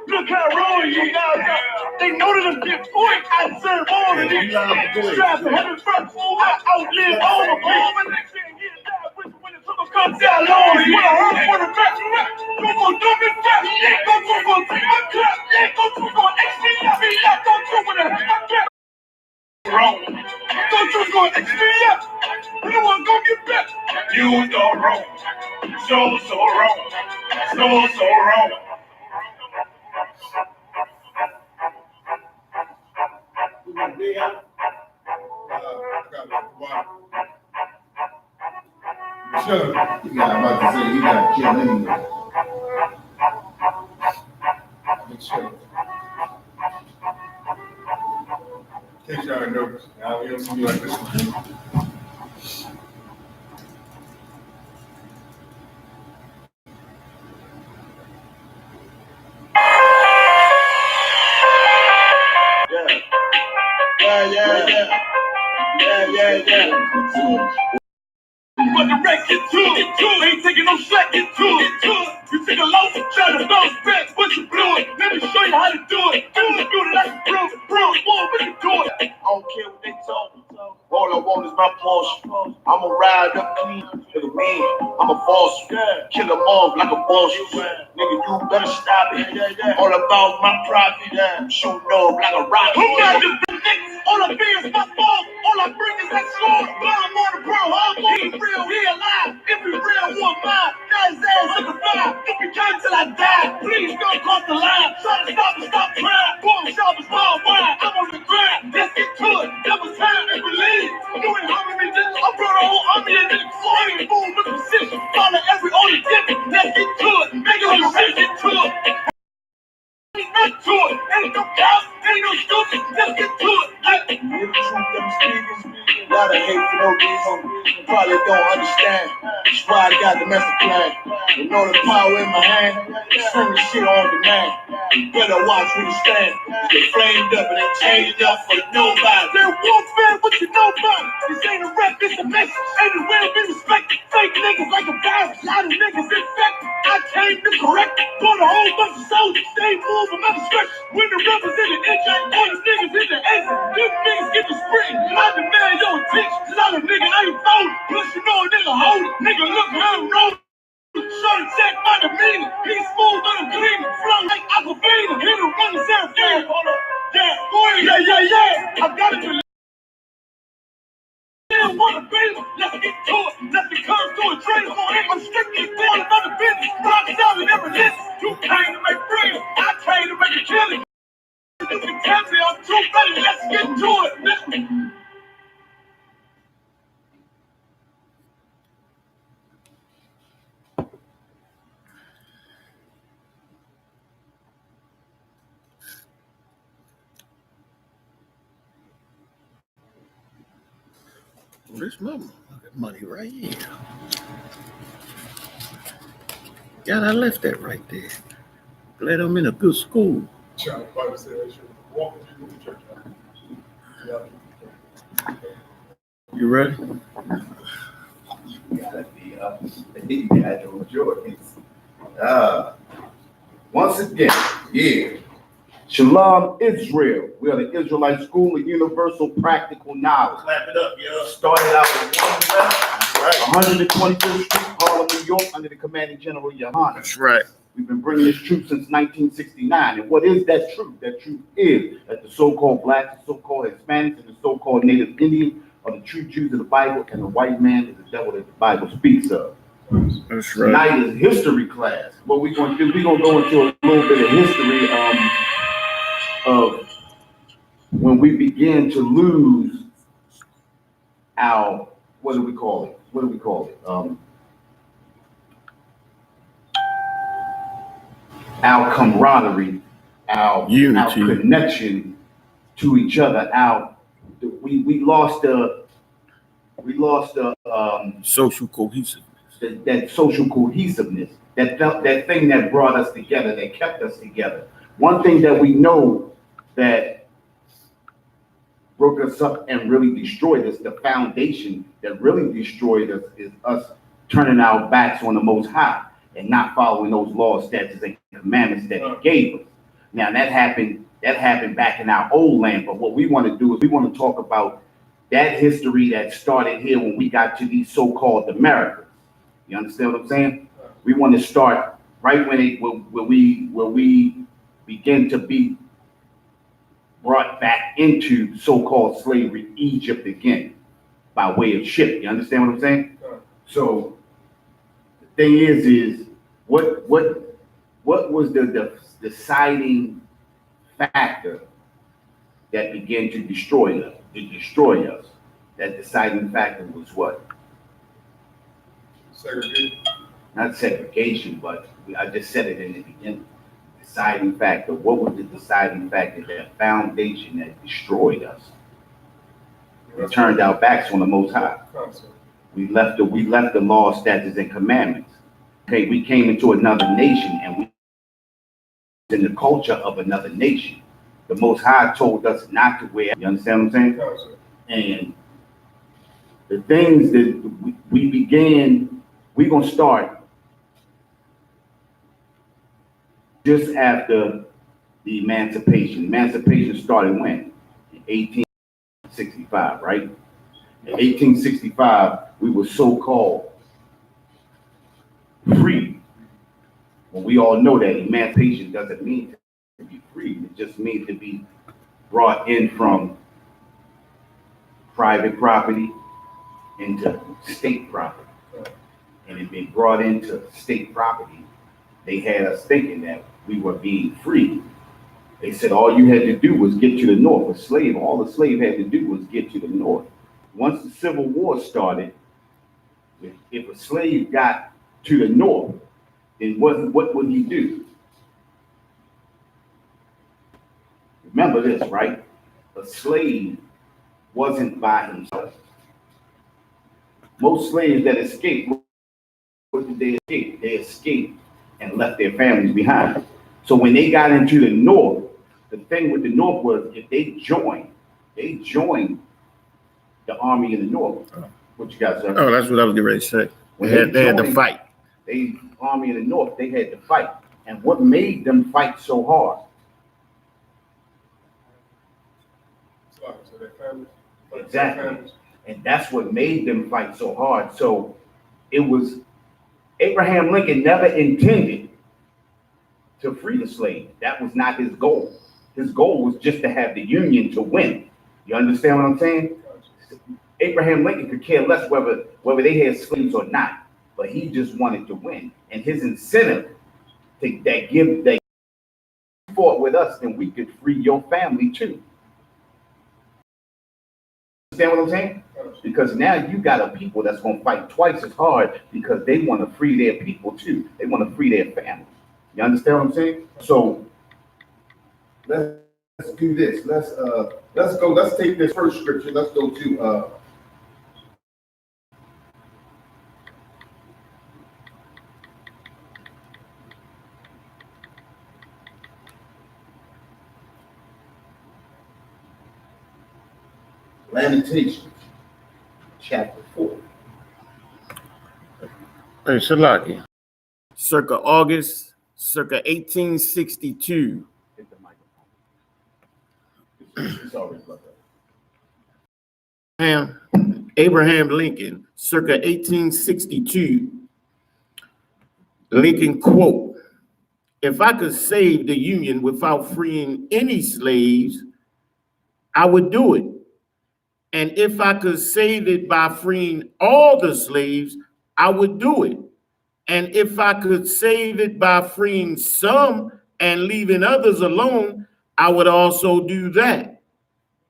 Look how wrong you guys are. They know that I'm getting point. I deserve all of these. Strive to heaven first. I outlive all of them. And they can't get that when it comes down long. When I heard for the best, you gon' do me fast. Ain't gon' do gon' take my clap. Ain't gon' do gon' X me up. Me up, don't do with a clap. Wrong. Don't you gon' X me up. You the one gon' get back. You the wrong. So wrong. So wrong. Sure. Yeah, I'm about to say you got killed anyway. Sure. In case y'all notice, I don't see you like this. Yeah. But the wreck get to it, ain't taking no slack, get to it. You take a loss and try to bounce back, but you blew it. Let me show you how to do it. Do it like a bro, boy, we can do it. I don't care what they talk. All I want is my Porsche. I'ma ride up clean, nigga, man. I'm a boss. Kill them off like a boss. Nigga, you better stop it. All about my profit. Shooting off like a rocket. Who got the niggas? All I fear is my fault. All I bring is that sword. But I'm on the bro, he real, he alive. If he real, who am I? Got his ass in the fire. If he can till I die, please don't cross the line. Try to stop crying. Boom, sharp as ball wine. I'm on the grind. Let's get to it. That was time and believe. You ain't harming me, nigga. I brought a whole army of niggas. So I ain't moving with precision. Follow every order different. Let's get to it. Make it on the get to it. Ain't nothing to it. Ain't no cows. Ain't no stupid. Let's get to it. The truth I'm speaking. A lot of hate for no reason. You probably don't understand. That's why I got the master plan. You know the power in my hand. Send the shit on demand. You better watch where you stand. They flamed up and they changed up for nobody. They're warfare, what you know about? This ain't a rap, it's a message. Ain't a way be respected. Fake niggas like a virus. A lot of niggas infected. I came to correct. Bought a whole bunch of soldiers. They move from other stretch. When the rebels in the engine, all the niggas in the exit. Them niggas get the spring. I demand your attention. Cause I'm a nigga, I ain't folding. Plus you know a nigga hold it. Nigga look how I'm rolling. Shorty check my demeanor. He smooth but I'm clean. Flow like Aquafina. Hit him run the Serafina. Hold up. Yeah, boy. Yeah. I gotta believe. Wanna be, let's get to it. Nothing comes to a train, so ain't gonna strictly down another business. Rock solid, never listen. You came to make friends, I came to make a killing. You can tell me I'm too ready, let's get to it. Where's my money right here? God, I left that right there. Glad I'm in a good school. You ready? You gotta be up. You gotta enjoy it. Once again, yeah. Shalom, Israel. We are the Israelite School of Universal Practical Knowledge. Clap it up, yo. Started out with 125th Street, Harlem, New York, under the commanding general Yohana. That's right. We've been bringing this truth since 1969. And what is that truth? That truth is that the so-called blacks, the so-called Hispanics, and the so-called Native Indians are the true Jews of the Bible, and the white man is the devil that the Bible speaks of. That's right. Tonight is history class. What we're going to do, we're going to go into a little bit of history of when we begin to lose our, what do we call it? Our camaraderie, our unity, our connection to each other. We lost the social cohesiveness. That social cohesiveness, that thing that brought us together, that kept us together. One thing that we know that broke us up and really destroyed us, the foundation that really destroyed us, is us turning our backs on the Most High. and not following those laws, statutes, and commandments that he gave us. Now that happened back in our old land, but what we want to do is we want to talk about that history that started here when we got to these so-called Americas. You understand what I'm saying? We want to start right when we begin to be brought back into so-called slavery, Egypt again, by way of ship. You understand what I'm saying? So the thing is what was the deciding factor that began to destroy us? That deciding factor was what? Segregation. Not segregation, but I just said it in the beginning. Deciding factor. What was the deciding factor? That foundation that destroyed us. We turned our backs on the Most High. We left the law, statutes, and commandments. Okay, we came into another nation, and we in the culture of another nation. The Most High told us not to wear. You understand what I'm saying? And the things that we began, we're gonna start just after the emancipation. Emancipation started when? In 1865, right? In 1865, we were so-called free. Well, we all know that emancipation doesn't mean to be free. It just means to be brought in from private property into state property. And it being brought into state property, they had us thinking that we were being free. They said all you had to do was get to the north. All the slave had to do was get to the north. Once the Civil War started, if a slave got to the north, then what would he do? Remember this, right? A slave wasn't by himself. Most slaves that escaped, what did they escape? They escaped and left their families behind. So when they got into the north, the thing with the north was if they joined the army in the north. What you got, sir? Oh, that's what I was getting ready to say. They had to fight. The army in the north, they had to fight. And what made them fight so hard? Exactly. And that's what made them fight so hard. So it was Abraham Lincoln never intended to free the slave. That was not his goal. His goal was just to have the Union to win. You understand what I'm saying? Abraham Lincoln could care less whether they had slaves or not, but he just wanted to win. And his incentive that fought with us, then we could free your family too. Understand what I'm saying? Because now you got a people that's going to fight twice as hard because they want to free their people too. They want to free their family. You understand what I'm saying? So let's do this. Let's take this first scripture. Let's go to Lamentations, chapter 4. Hey, Shalaki. Circa 1862. Hit the microphone. Sorry about that. Abraham Lincoln, circa 1862. Lincoln quote, "If I could save the Union without freeing any slaves, I would do it. And if I could save it by freeing all the slaves, I would do it. And if I could save it by freeing some and leaving others alone, I would also do that.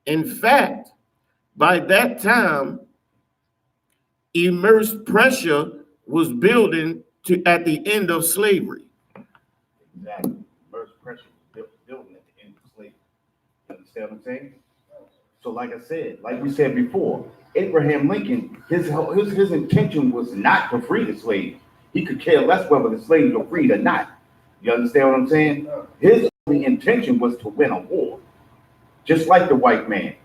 In fact, by that time, immense pressure was building at the end of slavery." Exactly. Immense pressure was building at the end of slavery. You understand what I'm saying? So like I said, like we said before, Abraham Lincoln, his intention was not to free the slaves. He could care less whether the slaves were freed or not. You understand what I'm saying? His only intention was to win a war. Just like the white man.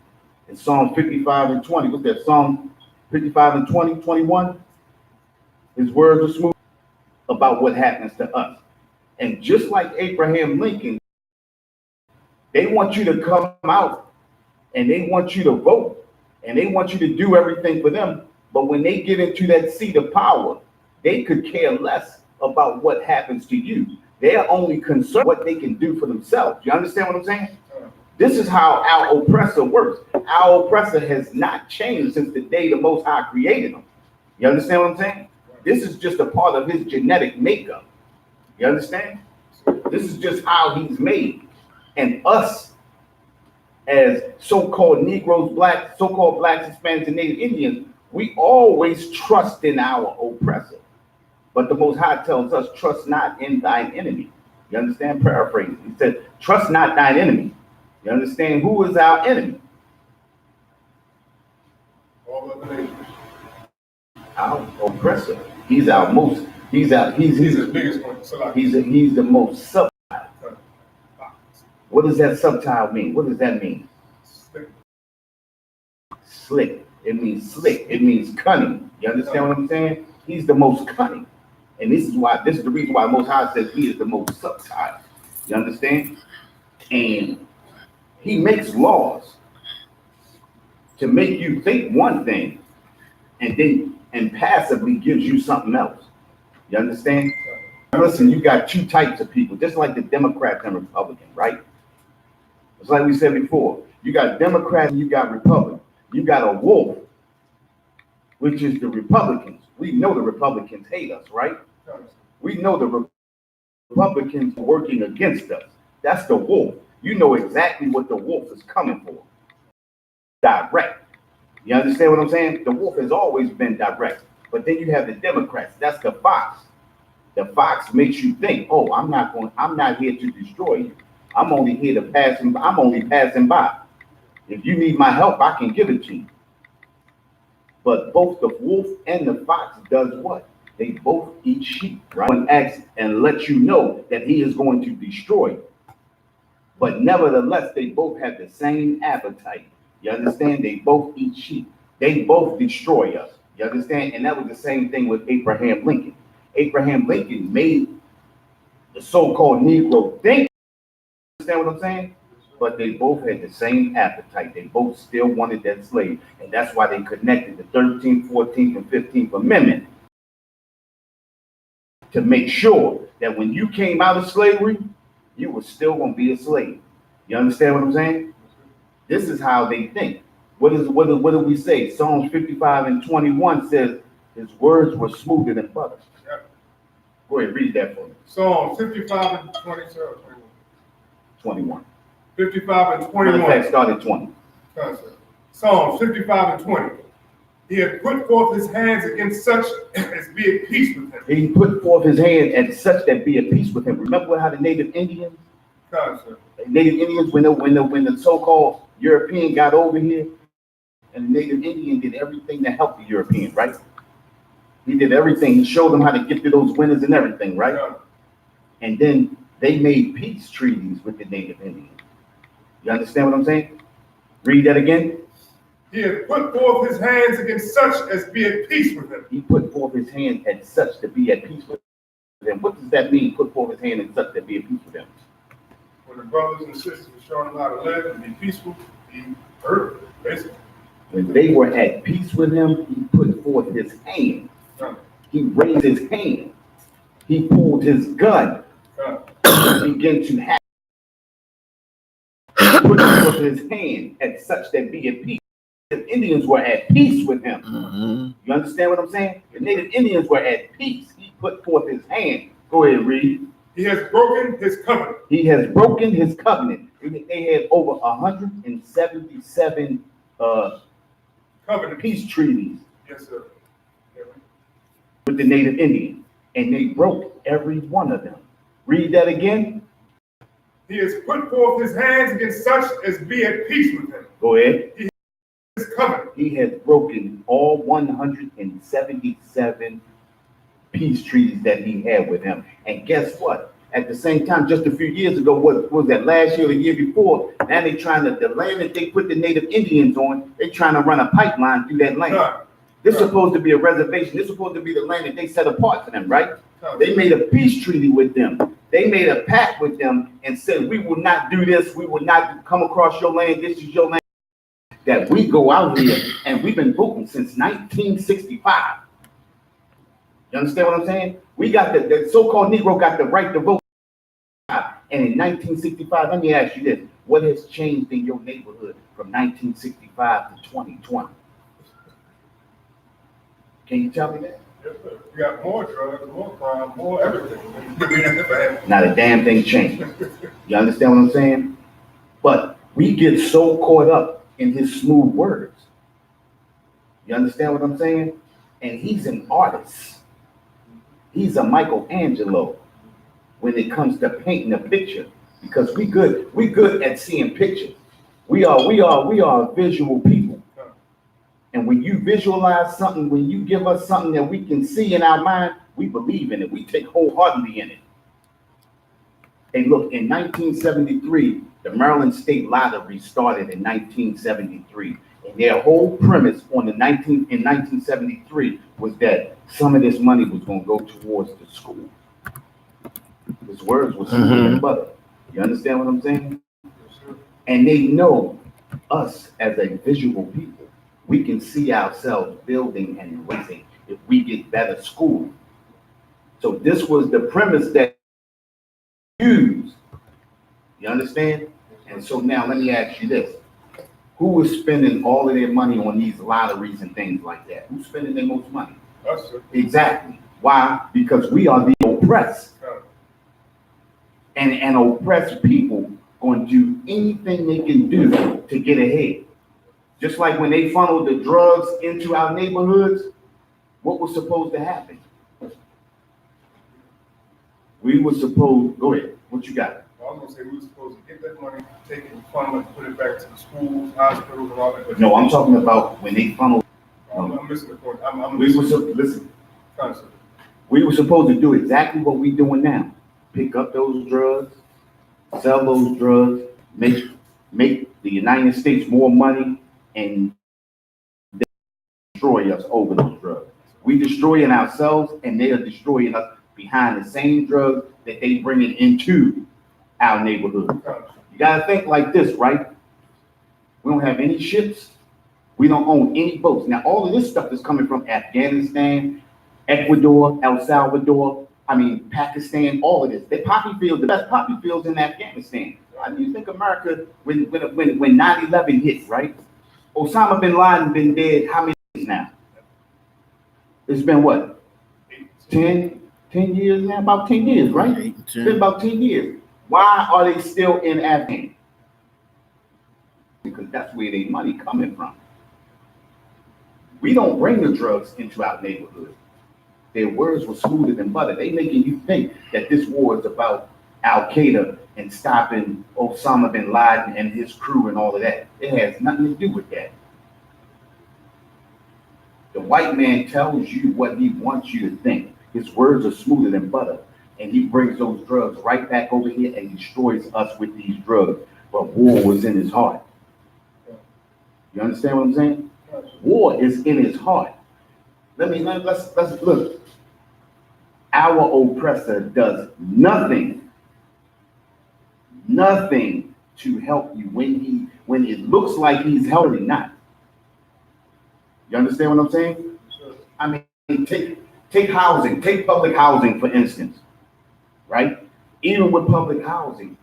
In Psalm 55 and 20, what's that? Psalm 55 and 20, 21? His words are smooth. about what happens to us. And just like Abraham Lincoln, they want you to come out and they want you to vote and they want you to do everything for them. But when they get into that seat of power, they could care less about what happens to you. They're only concerned what they can do for themselves. You understand what I'm saying? This is how our oppressor works. Our oppressor has not changed since the day the Most High created him. You understand what I'm saying? This is just a part of his genetic makeup. You understand? This is just how he's made. And us, as so-called Negroes, blacks, so-called blacks, Hispanics, and Native Indians, we always trust in our oppressor. But the Most High tells us, trust not in thine enemy. You understand? Paraphrasing. He said, trust not thine enemy. You understand? Who is our enemy? All of the nations. Our oppressor. He's our most, he's the biggest one. So he's the most subtle. What does that subtile mean? What does that mean? Slick. It means slick. It means cunning. You understand what I'm saying? He's the most cunning. And this is the reason why Most High says he is the most subtile. You understand? And he makes laws to make you think one thing and passively gives you something else. You understand? Listen, you got two types of people, just like the Democrats and Republicans, right? It's like we said before. You got Democrats and you got Republicans. You got a wolf, which is the Republicans. We know the Republicans hate us, right? We know the Republicans are working against us. That's the wolf. You know exactly what the wolf is coming for. Direct. You understand what I'm saying? The wolf has always been direct. But then you have the Democrats. That's the fox. The fox makes you think, oh, I'm not here to destroy you. I'm only here to pass him. I'm only passing by. If you need my help, I can give it to you. But both the wolf and the fox does what? They both eat sheep, right? And acts and let you know that he is going to destroy you. But nevertheless, they both have the same appetite. You understand? They both eat sheep. They both destroy us. You understand? And that was the same thing with Abraham Lincoln. Abraham Lincoln made the so-called Negro think. You understand what I'm saying? But they both had the same appetite. They both still wanted that slave. And that's why they connected the 13th, 14th, and 15th Amendment to make sure that when you came out of slavery, you were still going to be a slave. You understand what I'm saying? This is how they think. What do we say? Psalms 55:21 says his words were smoother than butter. Yep. Go ahead, read that for me. Psalm 55:20. 21. 55:21. In fact, start at 20. Psalm 55:20. He had put forth his hands against such as be at peace with him. He put forth his hand and such that be at peace with him. Remember how the Native Indians, when the so-called European got over here, and the Native Indian did everything to help the European, right? He did everything. He showed them how to get to those winners and everything, right? Yeah. And then they made peace treaties with the Native Indians. You understand what I'm saying? Read that again. He had put forth his hands against such as be at peace with him. He put forth his hand at such to be at peace with them. What does that mean, put forth his hand at such to be at peace with them? When the brothers and sisters were showing him how to live and be peaceful, he heard it, basically. When they were at peace with him, he put forth his hand. He raised his hand. He pulled his gun. Began to have. Put forth his hand at such that be at peace. The Indians were at peace with him. Mm-hmm. You understand what I'm saying? The Native Indians were at peace. He put forth his hand. Go ahead, read. He has broken his covenant. He has broken his covenant. They had over 177 Covenant. peace treaties. Yes, sir. With the Native Indians, and they broke every one of them. Read that again. He has put forth his hands against such as be at peace with him. Go ahead. His covenant. He has broken all 177 peace treaties that he had with him. And guess what? At the same time, just a few years ago, what was that, last year or the year before, now they trying to, the land that they put the Native Indians on, they trying to run a pipeline through that land. This is supposed to be a reservation. This is supposed to be the land that they set apart for them, right? They made a peace treaty with them. They made a pact with them and said, we will not do this. We will not come across your land. This is your land. That we go out here and we've been voting since 1965. You understand what I'm saying? We got the so-called Negro got the right to vote. And in 1965, let me ask you this. What has changed in your neighborhood from 1965 to 2020? Can you tell me that? Yes, sir. We got more drugs, more crime, more everything. Not a damn thing changed. You understand what I'm saying? But we get so caught up in his smooth words. You understand what I'm saying? And he's an artist. He's a Michelangelo when it comes to painting a picture, because we good at seeing pictures. We are visual people. And when you visualize something, when you give us something that we can see in our mind, we believe in it. We take wholeheartedly in it. And look, in 1973, the Maryland State Lottery started in 1973. And their whole premise in 1973 was that some of this money was going to go towards the school. His words were sweeter than butter. You understand what I'm saying? And they know us as a visual people. We can see ourselves building and raising if we get better school. So this was the premise that used. You understand? And so now let me ask you this. Who was spending all of their money on these lotteries and things like that? Who's spending their most money? Us, sir. Exactly. Why? Because we are the oppressed. And oppressed people going to do anything they can do to get ahead. Just like when they funneled the drugs into our neighborhoods, what was supposed to happen? We were supposed, go ahead, what you got? I was gonna say we were supposed to get that money, take it and funnel it, put it back to the schools, hospitals, and all that. No, I'm talking about when they funneled. I'm missing the point. Listen. We were supposed to do exactly what we're doing now. Pick up those drugs, sell those drugs, make the United States more money, and destroy us over those drugs. We destroying ourselves, and they are destroying us behind the same drugs that they bringing into our neighborhood. You gotta think like this, right? We don't have any ships. We don't own any boats. Now, all of this stuff is coming from Afghanistan, Ecuador, El Salvador, Pakistan, all of this. The poppy fields, the best poppy fields in Afghanistan. Why do you think America, when 9/11 hit, right? Osama bin Laden been dead how many years now? It's been what? 10 years now? About 10 years, right? It's been about 10 years. Why are they still in Afghanistan? Because that's where their money coming from. We don't bring the drugs into our neighborhood. Their words were smoother than butter. They making you think that this war is about Al Qaeda and stopping Osama bin Laden and his crew and all of that. It has nothing to do with that. The white man tells you what he wants you to think. His words are smoother than butter. And he brings those drugs right back over here and destroys us with these drugs. But war was in his heart. You understand what I'm saying? War is in his heart. Let's look. Our oppressor does nothing to help you when it looks like he's helping not. You understand what I'm saying? Take housing, take public housing for instance, right? Even with public housing,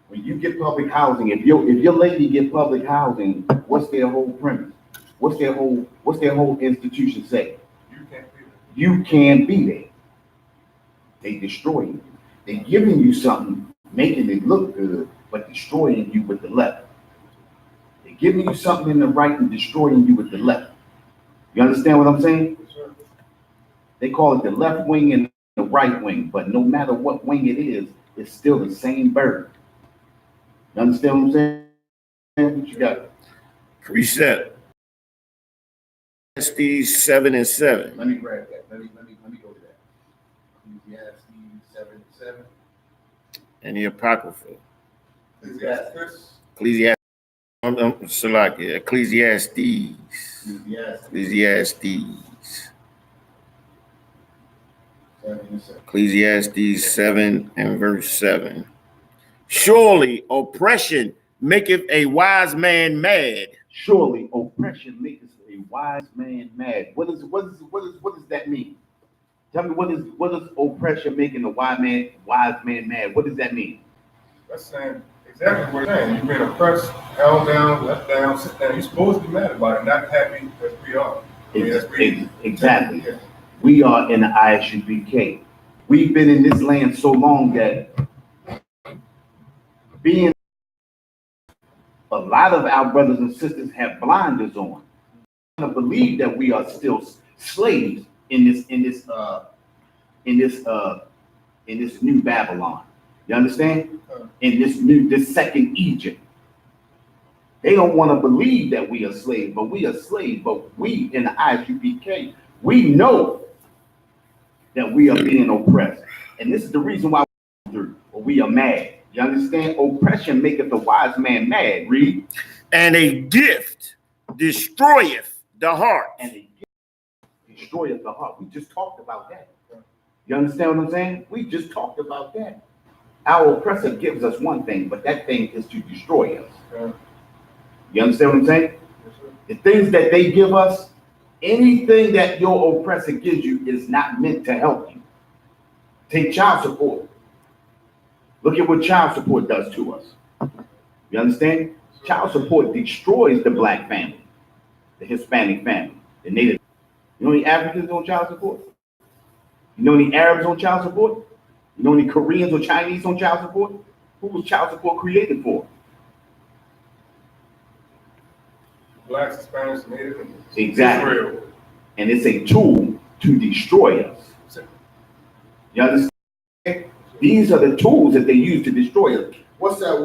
when you get public housing, if your lady get public housing, what's their whole premise? What's their whole institution say? You can't be there. They destroy you. They're giving you something, making it look good, but destroying you with the left. They're giving you something in the right and destroying you with the left. You understand what I'm saying? They call it the left wing and the right wing, but no matter what wing it is, it's still the same bird. You understand what I'm saying? What you got? Precept. Ecclesiastes 7:7. Let me grab that. Let me go to that. Ecclesiastes 7:7. And the Apocrypha. Ecclesiastes. Ecclesiastes Salaki, Ecclesiastes. Yes. Ecclesiastes. Ecclesiastes 7 and verse 7. Surely oppression maketh a wise man mad. Surely oppression maketh a wise man mad. What does that mean? Tell me what is oppression making a wise man mad? What does that mean? That's saying exactly what it's saying. You've been oppressed, held down, left down, sit down. You're supposed to be mad about it, not happy as we are. Exactly. We are in the Isupkbmore. We've been in this land so long that being a lot of our brothers and sisters have blinders on. I believe that we are still slaves in this new Babylon. You understand? In this second Egypt. They don't want to believe that we are slaves, but we are slaves. But we in the Isupkbmore, we know that we are being oppressed. And this is the reason why we are mad. You understand? Oppression maketh the wise man mad. Read. And a gift destroyeth the heart. And a gift destroyeth the heart. We just talked about that. You understand what I'm saying? We just talked about that. Our oppressor gives us one thing, but that thing is to destroy us. You understand what I'm saying? The things that they give us, anything that your oppressor gives you is not meant to help you. Take child support. Look at what child support does to us. You understand? Child support destroys the black family, the Hispanic family, the native. You know any Africans on child support? You know any Arabs on child support? You know any Koreans or Chinese on child support? Who was child support created for? Blacks, Hispanics, Native, and Exactly. Israel. And it's a tool to destroy us. You understand? These are the tools that they use to destroy us. What's the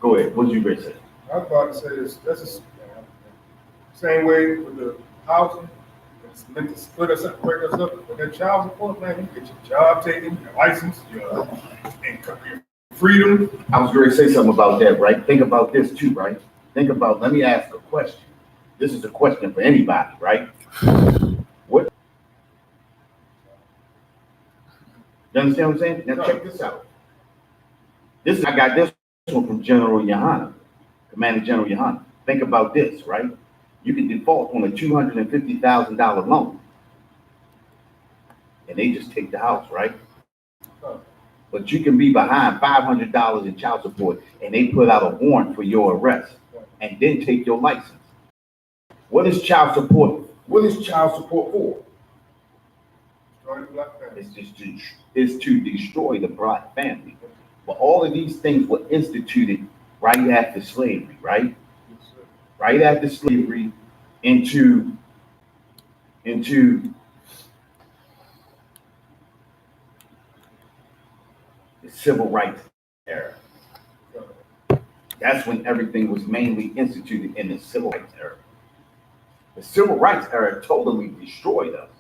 Go ahead. What did you ready to say? I was about to say this. That's the same way with the housing. It's meant to split us up, break us up. But that child support, man, you get your job taken, your license, your income, your freedom. I was going to say something about that, right? Think about this too, right? Let me ask a question. This is a question for anybody, right? What? You understand what I'm saying? Now check this out. I got this one from General Yohana, Commander General Yohana. Think about this, right? You can default on a $250,000 loan, and they just take the house, right? But you can be behind $500 in child support, and they put out a warrant for your arrest, and then take your license. What is child support? What is child support for? It's to destroy the black family. But all of these things were instituted right after slavery, right? Right after slavery into the civil rights era. That's when everything was mainly instituted in the civil rights era. The civil rights era totally destroyed us.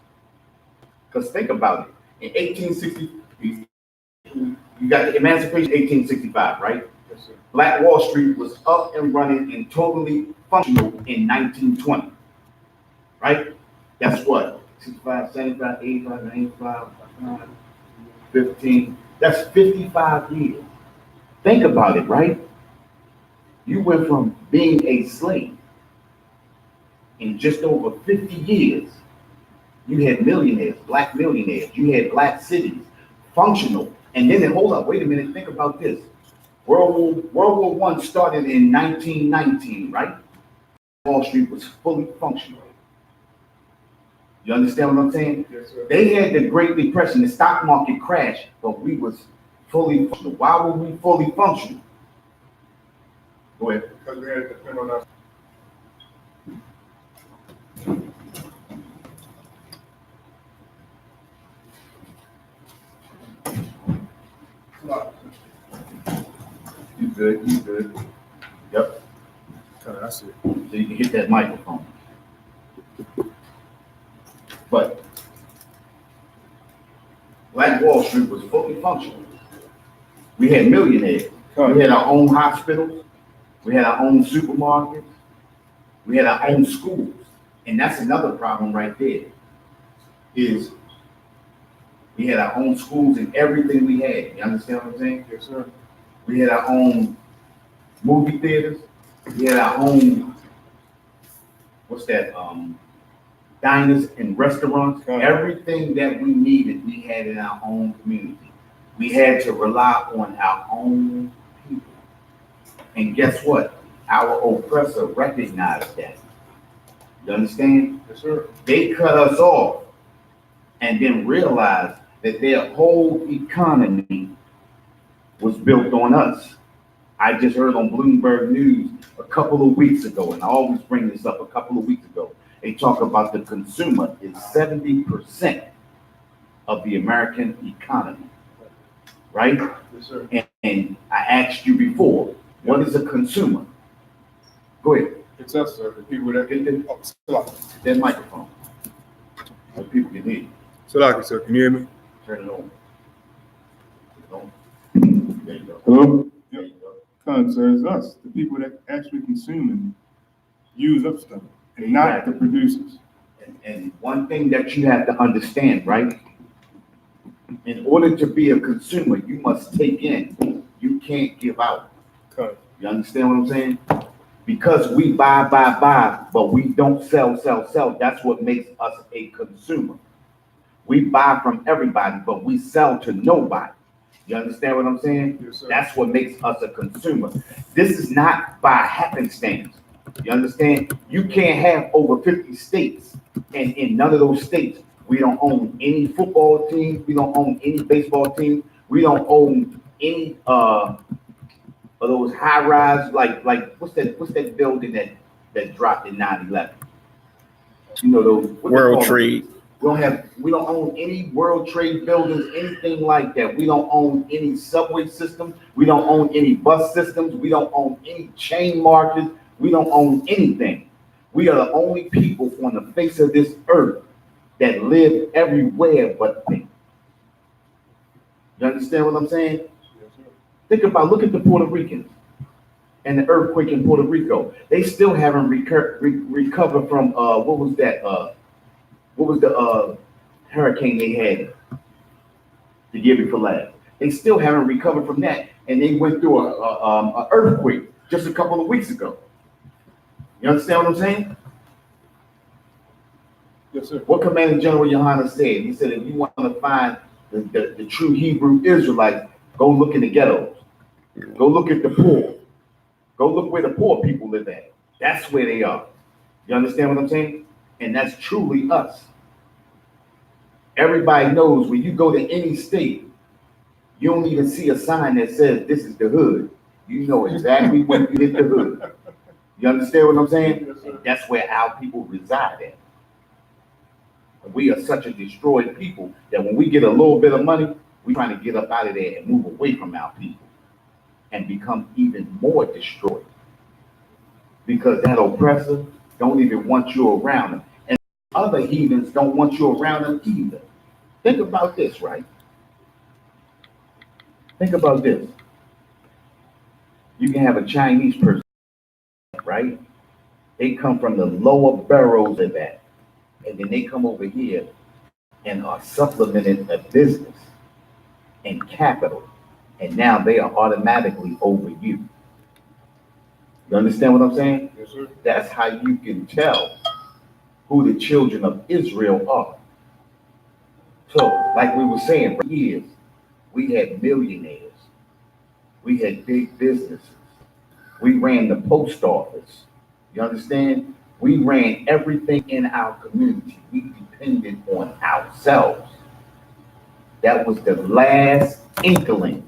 Because think about it. In 1860, you got the Emancipation 1865, right? Yes, sir. Black Wall Street was up and running and totally functional in 1920, right? That's what? 65, 75, 85, 95, 15. That's 55 years. Think about it, right? You went from being a slave in just over 50 years. You had millionaires, black millionaires. You had black cities, functional. And then, hold up, wait a minute, think about this. World War I started in 1919, right? Wall Street was fully functional. You understand what I'm saying? Yes, sir. They had the Great Depression, the stock market crashed, but we was fully functional. Why were we fully functional? Go ahead. Because we had to depend on us. You good. Yep. That's it. So you can hit that microphone. But Black Wall Street was fully functional. We had millionaires. Come. We had our own hospitals. We had our own supermarkets. We had our own schools. And that's another problem right there, is we had our own schools and everything we had. You understand what I'm saying? Yes, sir. We had our own movie theaters. We had our own, diners and restaurants. Come. Everything that we needed, we had in our own community. We had to rely on our own people. And guess what? Our oppressor recognized that. You understand? Yes, sir. They cut us off and then realized that their whole economy was built on us. I just heard on Bloomberg News a couple of weeks ago, and I always bring this up a couple of weeks ago, they talk about the consumer is 70% of the American economy, right? Yes, sir. And I asked you before, what is a consumer? Go ahead. It's us, sir. The people that Get the- oh, Salaki. that microphone, so people can hear you. Salaki, sir. Can you hear me? Turn it on. There you go. Hello? There you go. Come, sir. It's us. The people that actually consume and use up stuff, and not the producers. And one thing that you have to understand, right? In order to be a consumer, you must take in. You can't give out. Come. You understand what I'm saying? Because we buy, but we don't sell. That's what makes us a consumer. We buy from everybody, but we sell to nobody. You understand what I'm saying? Yes, sir. That's what makes us a consumer. This is not by happenstance. You understand? You can't have over 50 states, and in none of those states, we don't own any football teams, we don't own any baseball teams, we don't own any of those high rise, like what's that building that dropped in 9/11? You know, those World Trade. We don't own any World Trade buildings, anything like that. We don't own any subway systems. We don't own any bus systems. We don't own any chain markets. We don't own anything. We are the only people on the face of this earth that live everywhere but think. You understand what I'm saying? Yes, sir. Look at the Puerto Ricans and the earthquake in Puerto Rico. They still haven't recovered from, what was the hurricane they had the year before last? They still haven't recovered from that, and they went through a earthquake just a couple of weeks ago. You understand what I'm saying? Yes, sir. What Commander General Yohanna said, he said, if you want to find the true Hebrew Israelites, go look in the ghettos. Go look at the poor. Go look where the poor people live at. That's where they are. You understand what I'm saying? And that's truly us. Everybody knows when you go to any state, you don't even see a sign that says this is the hood. You know exactly when you hit the hood. You understand what I'm saying? Yes, sir. And that's where our people reside at. We are such a destroyed people that when we get a little bit of money, we're trying to get up out of there and move away from our people and become even more destroyed. Because that oppressor don't even want you around them. And other heathens don't want you around them either. Think about this, right? Think about this. You can have a Chinese person, right? They come from the lower boroughs of that. And then they come over here and are supplementing a business and capital. And now they are automatically over you. You understand what I'm saying? Yes, sir. That's how you can tell who the children of Israel are. So, like we were saying for years, we had millionaires. We had big businesses. We ran the post office. You understand? We ran everything in our community. We depended on ourselves. That was the last inkling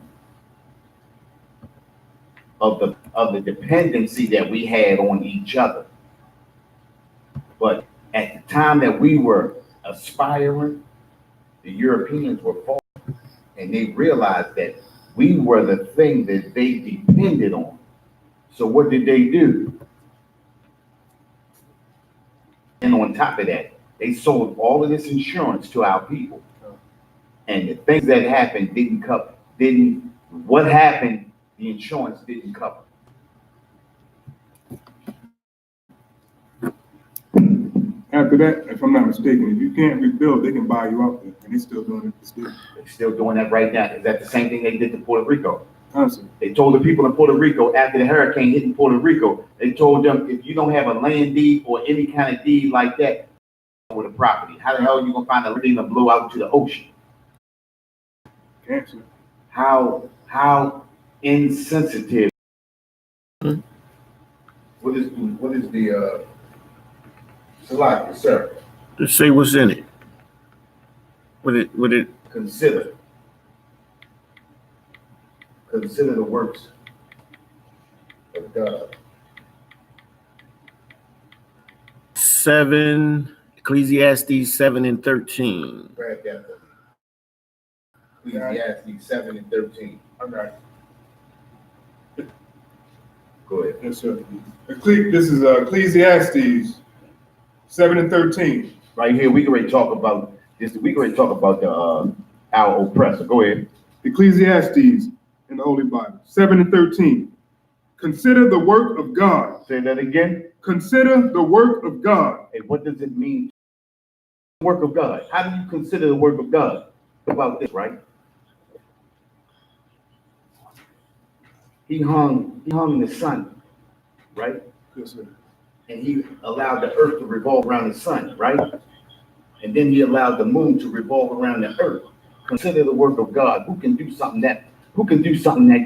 of the dependency that we had on each other. But at the time that we were aspiring, the Europeans were falling, and they realized that we were the thing that they depended on. So what did they do? And on top of that, they sold all of this insurance to our people. And the things that happened didn't cover, what happened, the insurance didn't cover. After that, if I'm not mistaken, if you can't rebuild, they can buy you out there, and they're still doing it. They're still doing that right now. Is that the same thing they did to Puerto Rico? Constantly. They told the people in Puerto Rico after the hurricane hit in Puerto Rico, they told them, if you don't have a land deed or any kind of deed like that with a property, how the hell are you gonna find a thing to blow out to the ocean? Cancer. How insensitive. What is the select, sir? Just say what's in it. Would it Consider the works of God. 7 Ecclesiastes 7:13. Grab that for me. Ecclesiastes 7:13. Okay. Go ahead. Yes, sir. This is Ecclesiastes 7:13. Right here, we can already talk about this. We can already talk about our oppressor. Go ahead. Ecclesiastes in the Holy Bible 7:13. Consider the work of God. Say that again. Consider the work of God. Hey, what does it mean? The work of God. How do you consider the work of God? About this, right? He hung the sun, right? Yes, sir. And he allowed the earth to revolve around the sun, right? And then he allowed the moon to revolve around the earth. Consider the work of God. Who can do something that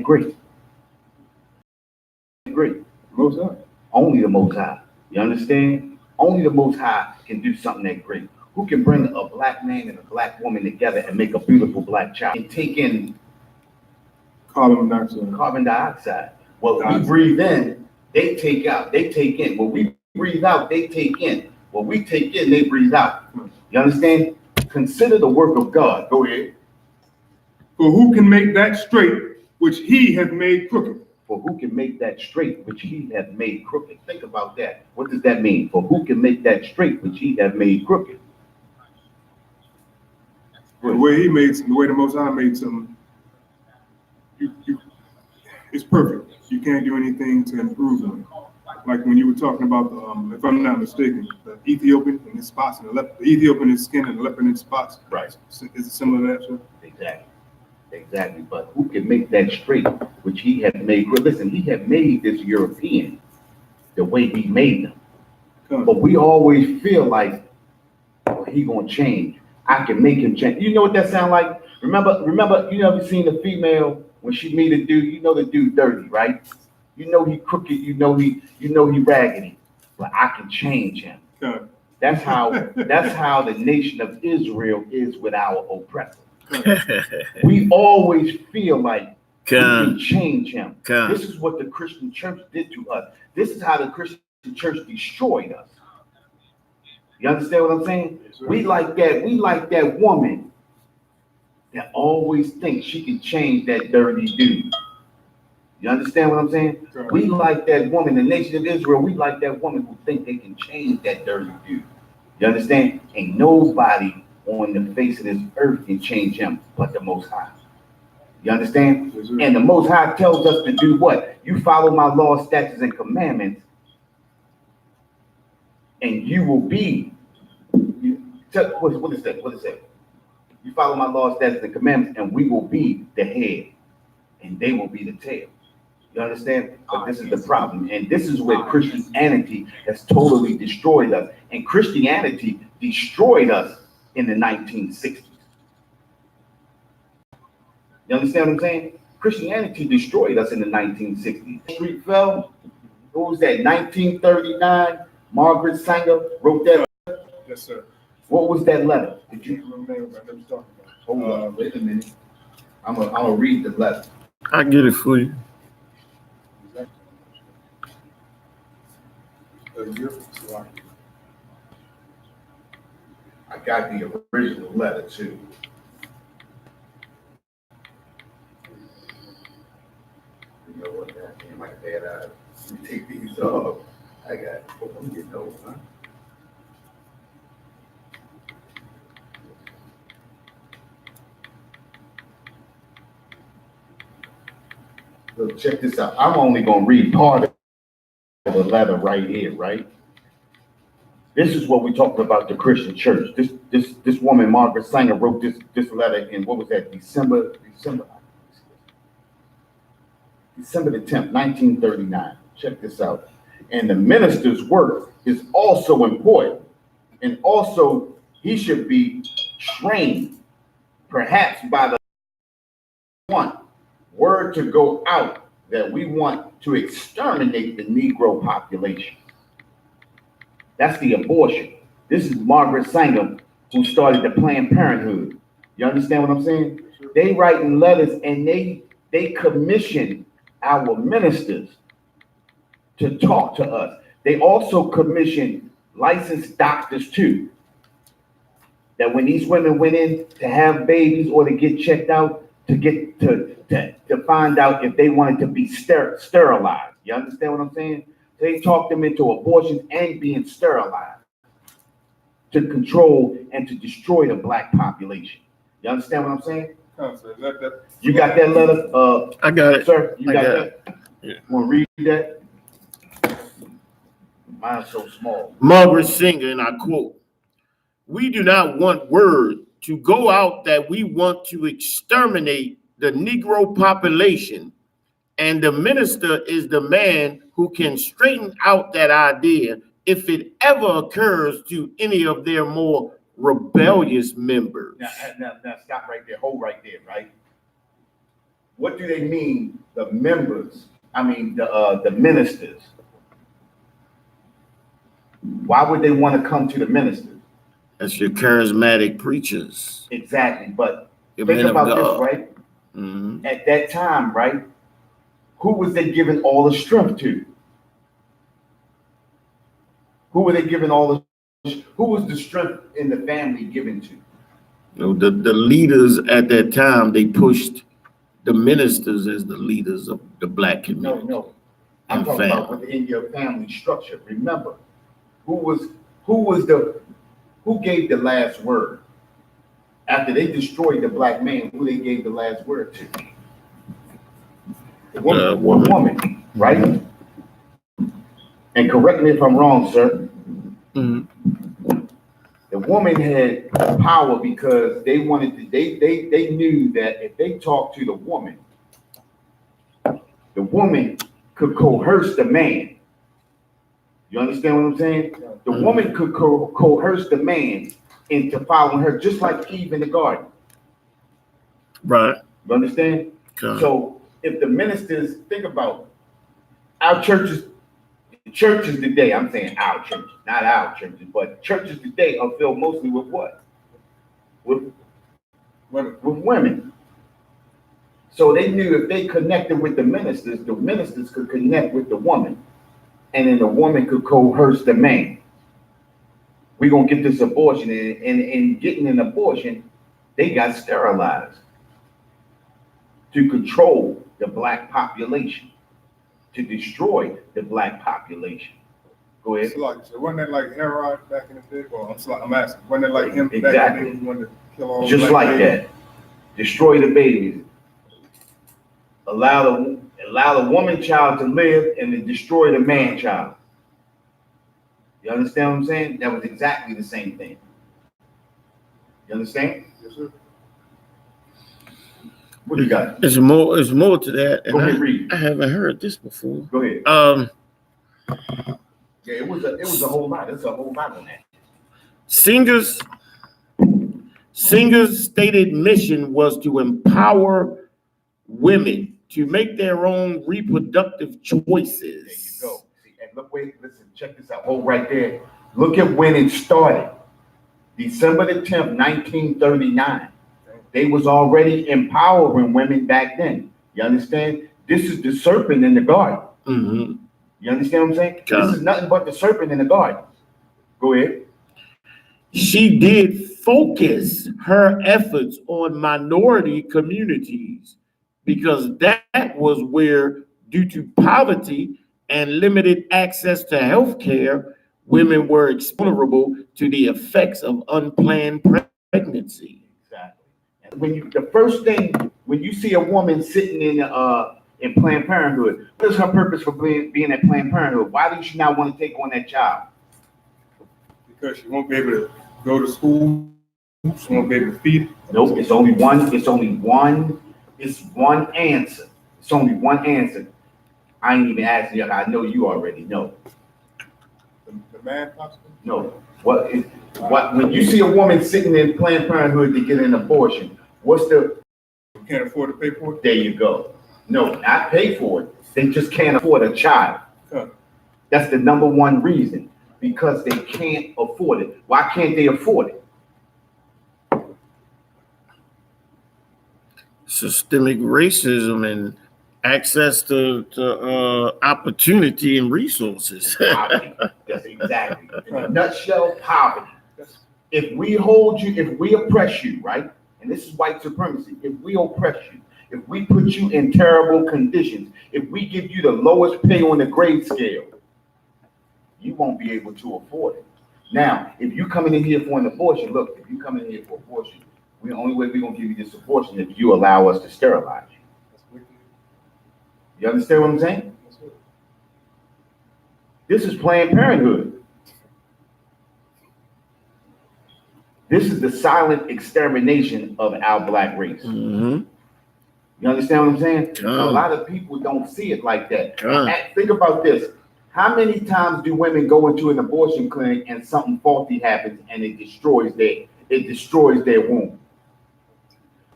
great? Great. Most High. Only the Most High. You understand? Only the Most High can do something that great. Who can bring a black man and a black woman together and make a beautiful black child and take in Carbon dioxide. carbon dioxide? What we breathe in, they take out. They take in. What we breathe out, they take in. What we take in, they breathe out. You understand? Consider the work of God. Go ahead. For who can make that straight which he hath made crooked? For who can make that straight which he hath made crooked? Think about that. What does that mean? For who can make that straight which he hath made crooked? The way the Most High made something, it's perfect. You can't do anything to improve on it. Like when you were talking about the, if I'm not mistaken, the Ethiopian and his spots, and the Ethiopian in his skin and the leopard in his spots. Right. Is it similar to that, sir? Exactly. But who can make that straight which he hath made? Well, listen, he had made this European the way he made them. But we always feel like, oh, he gonna change. I can make him change. You know what that sound like? Remember, you ever seen a female when she meet a dude, you know the dude dirty, right? You know he crooked, you know he raggedy, but I can change him. That's how the nation of Israel is with our oppressor. We always feel like we can change him. This is what the Christian church did to us. This is how the Christian church destroyed us. You understand what I'm saying? We like that woman that always thinks she can change that dirty dude. You understand what I'm saying? We like that woman, the nation of Israel, we like that woman who think they can change that dirty dude. You understand? Ain't nobody on the face of this earth can change him but the Most High. You understand? And the Most High tells us to do what? You follow my laws, statutes, and commandments, and you will be. What is that? What is that? You follow my laws, statutes, and commandments, and we will be the head, and they will be the tail. You understand? But this is the problem, and this is where Christianity has totally destroyed us. And Christianity destroyed us in the 1960s. You understand what I'm saying? Christianity destroyed us in the 1960s. The street fell. What was that? 1939. Margaret Sanger wrote that. Yes, sir. What was that letter? Did you remember? I never talking about. Hold on, wait a minute. I'm gonna read the letter. I get it for you. I got the original letter too. You know what? Damn, I got that out. Let me take these off. I got. I'm getting old, huh? So check this out. I'm only gonna read part of the letter right here, right? This is what we talked about the Christian church. This woman, Margaret Sanger, wrote this letter in what was that, December the 10th, 1939. Check this out. And the minister's work is also important. And also, he should be trained, perhaps by the one word to go out that we want to exterminate the Negro population. That's the abortion. This is Margaret Sanger, who started the Planned Parenthood. You understand what I'm saying? They writing letters and they commission our ministers to talk to us. They also commission licensed doctors too. That when these women went in to have babies or to get checked out, to find out if they wanted to be sterilized. You understand what I'm saying? They talked them into abortions and being sterilized to control and to destroy the black population. You understand what I'm saying? You got that letter? I got it. Sir, you got that? Yeah. Want to read that? Mine's so small. Margaret Sanger, and I quote, "We do not want word to go out that we want to exterminate the Negro population, and the minister is the man who can straighten out that idea if it ever occurs to any of their more rebellious members." Now stop right there. Hold right there, right? What do they mean, the members? I mean, the ministers. Why would they want to come to the ministers? That's your charismatic preachers. Exactly, but Your think men of about God. this, right? Mhm. At that time, right? Who was they giving all the strength to? Who were they giving all the? Who was the strength in the family given to? You know, the leaders at that time, they pushed the ministers as the leaders of the black community. No. I'm And talking about family. within your family structure. Remember, who gave the last word? After they destroyed the black man, who they gave the last word to? The woman. Woman, right? And correct me if I'm wrong, sir. Mhm. The woman had power because they wanted to, they knew that if they talked to the woman could coerce the man. You understand what I'm saying? The woman could coerce the man into following her, just like Eve in the garden. Right. You understand? Okay. So if the ministers, think about our churches today, I'm saying our churches, not our churches, but churches today are filled mostly with what? With women. So they knew if they connected with the ministers could connect with the woman. And then the woman could coerce the man. We're going to get this abortion. And getting an abortion, they got sterilized to control the black population, to destroy the black population. Go ahead. So wasn't that like Herod back in the day? Well, I'm asking, wasn't that like him Exactly. back in the day? He wanted to kill all Just black like babies? that. Destroy the babies. Allow the woman child to live and then destroy the man child. You understand what I'm saying? That was exactly the same thing. You understand? Yes, sir. What do you got? There's more to that. Go ahead, And read. I haven't heard this before. Go ahead. Yeah, it was a whole lot. There's a whole lot on that. Singer's stated mission was to empower women to make their own reproductive choices. There you go. See, and listen, check this out. Hold right there. Look at when it started. December the 10th, 1939. They was already empowering women back then. You understand? This is the serpent in the garden. Mm-hmm. You understand what I'm saying? Got This is nothing but the serpent in the garden. Go ahead. She did focus her efforts on minority communities because that was where, due to poverty and limited access to health care, women were vulnerable to the effects of unplanned pregnancy. Exactly. And when you see a woman sitting in in Planned Parenthood. What is her purpose for being at Planned Parenthood? Why does she not want to take on that child? Because she won't be able to go to school. She won't be able to feed. Nope, it's only one. It's one answer. It's only one answer. I ain't even asking you. I know you already know. The man possibly? No. When you see a woman sitting in Planned Parenthood to get an abortion, what's the? You can't afford to pay for it? There you go. No, not pay for it. They just can't afford a child. Huh. That's the number one reason. Because they can't afford it. Why can't they afford it? Systemic racism and access to opportunity and resources. Poverty. That's exactly. In a nutshell, poverty. If we hold you, if we oppress you, right? And this is white supremacy. If we oppress you, if we put you in terrible conditions, if we give you the lowest pay on the grade scale, you won't be able to afford it. Now, if you coming in here for an abortion, look, if you come in here for abortion, the only way we're going to give you this abortion is if you allow us to sterilize you. You understand what I'm saying? This is Planned Parenthood. This is the silent extermination of our black race. Mm-hmm. You understand what I'm saying? A lot of people don't see it like that. Think about this. How many times do women go into an abortion clinic and something faulty happens and it destroys their womb?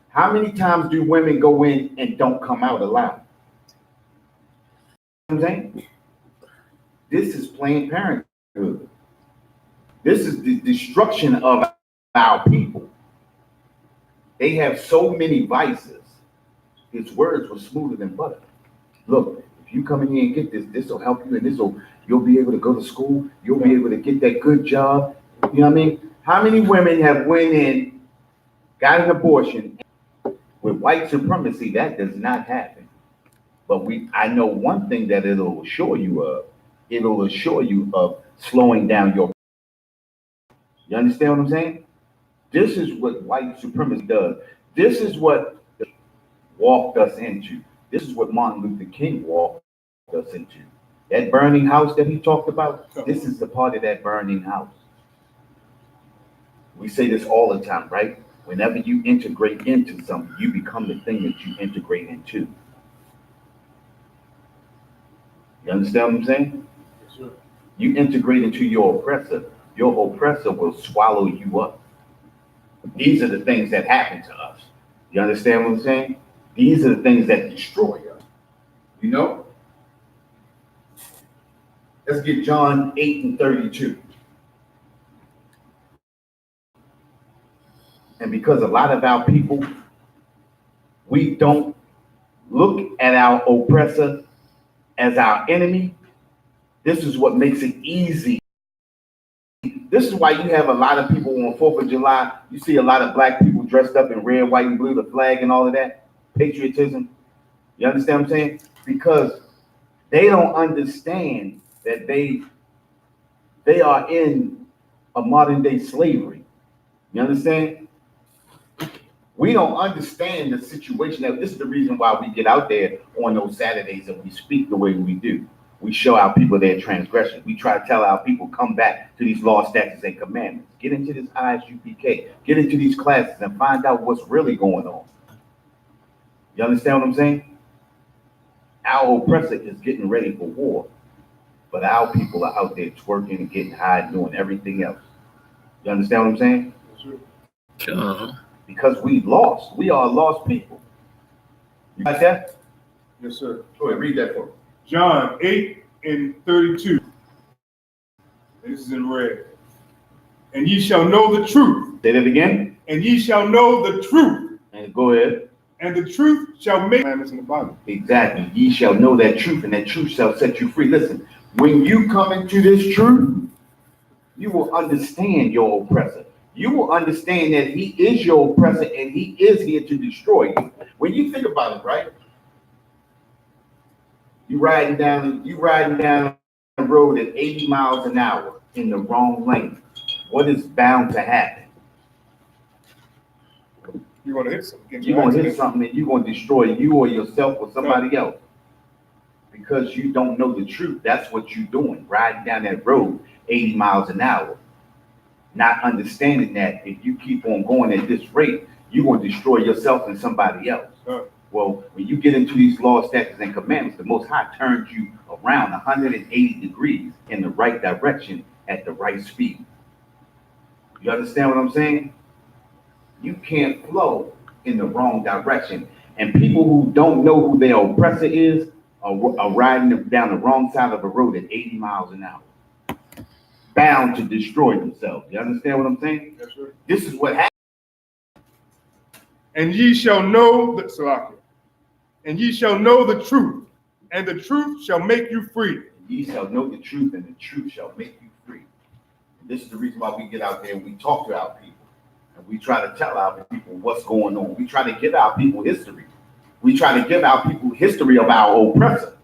How many times do women go in and don't come out alive? You know what I'm saying? This is Planned Parenthood. This is the destruction of our people. They have so many vices. His words were smoother than butter. Look, if you come in here and get this will help you, and you'll be able to go to school. You'll be able to get that good job. You know what I mean? How many women have went in, got an abortion? With white supremacy, that does not happen. But I know one thing that it'll assure you of. It'll assure you of slowing down your. You understand what I'm saying? This is what white supremacy does. This is what walked us into. This is what Martin Luther King walked us into. That burning house that he talked about, this is the part of that burning house. We say this all the time, right? Whenever you integrate into something, you become the thing that you integrate into. You understand what I'm saying? Yes, sir. You integrate into your oppressor will swallow you up. These are the things that happen to us. You understand what I'm saying? These are the things that destroy us. You know? Let's get John 8:32. And because a lot of our people, we don't look at our oppressor as our enemy, this is what makes it easy. This is why you have a lot of people on 4th of July. You see a lot of black people dressed up in red, white, and blue, the flag and all of that. Patriotism. You understand what I'm saying? Because they don't understand that they are in a modern day slavery. You understand? We don't understand the situation. This is the reason why we get out there on those Saturdays and we speak the way we do. We show our people their transgression. We try to tell our people, come back to these laws, statutes, and commandments. Get into this Isupkbmore. Get into these classes and find out what's really going on. You understand what I'm saying? Our oppressor is getting ready for war. But our people are out there twerking and getting high and doing everything else. You understand what I'm saying? Sure. Because we lost. We are lost people. You got that? Yes, sir. Go ahead, read that for me. John 8:32. This is in red. And ye shall know the truth. Say that again. And ye shall know the truth. And go ahead. And the truth shall make commandments in the Bible. Exactly. Ye shall know that truth, and that truth shall set you free. Listen, when you come into this truth, you will understand your oppressor. You will understand that he is your oppressor and he is here to destroy you. When you think about it, right? You riding down the road at 80 miles an hour in the wrong lane. What is bound to happen? You're going to hit something. You're going to hit something and you're going to destroy you or yourself or somebody else. because you don't know the truth. That's what you're doing, riding down that road 80 miles an hour, not understanding that if you keep on going at this rate, you're going to destroy yourself and somebody else. Well, when you get into these laws, statutes, and commandments, the Most High turns you around 180 degrees in the right direction at the right speed. You understand what I'm saying? You can't flow in the wrong direction. And people who don't know who their oppressor is are riding down the wrong side of the road at 80 miles an hour, bound to destroy themselves. You understand what I'm saying? Yes, sir. This is what happens. And ye shall know the Salakia. And ye shall know the truth, and the truth shall make you free. Ye shall know the truth, and the truth shall make you free. And this is the reason why we get out there and we talk to our people. And we try to tell our people what's going on. We try to give our people history. We try to give our people history of our oppressor.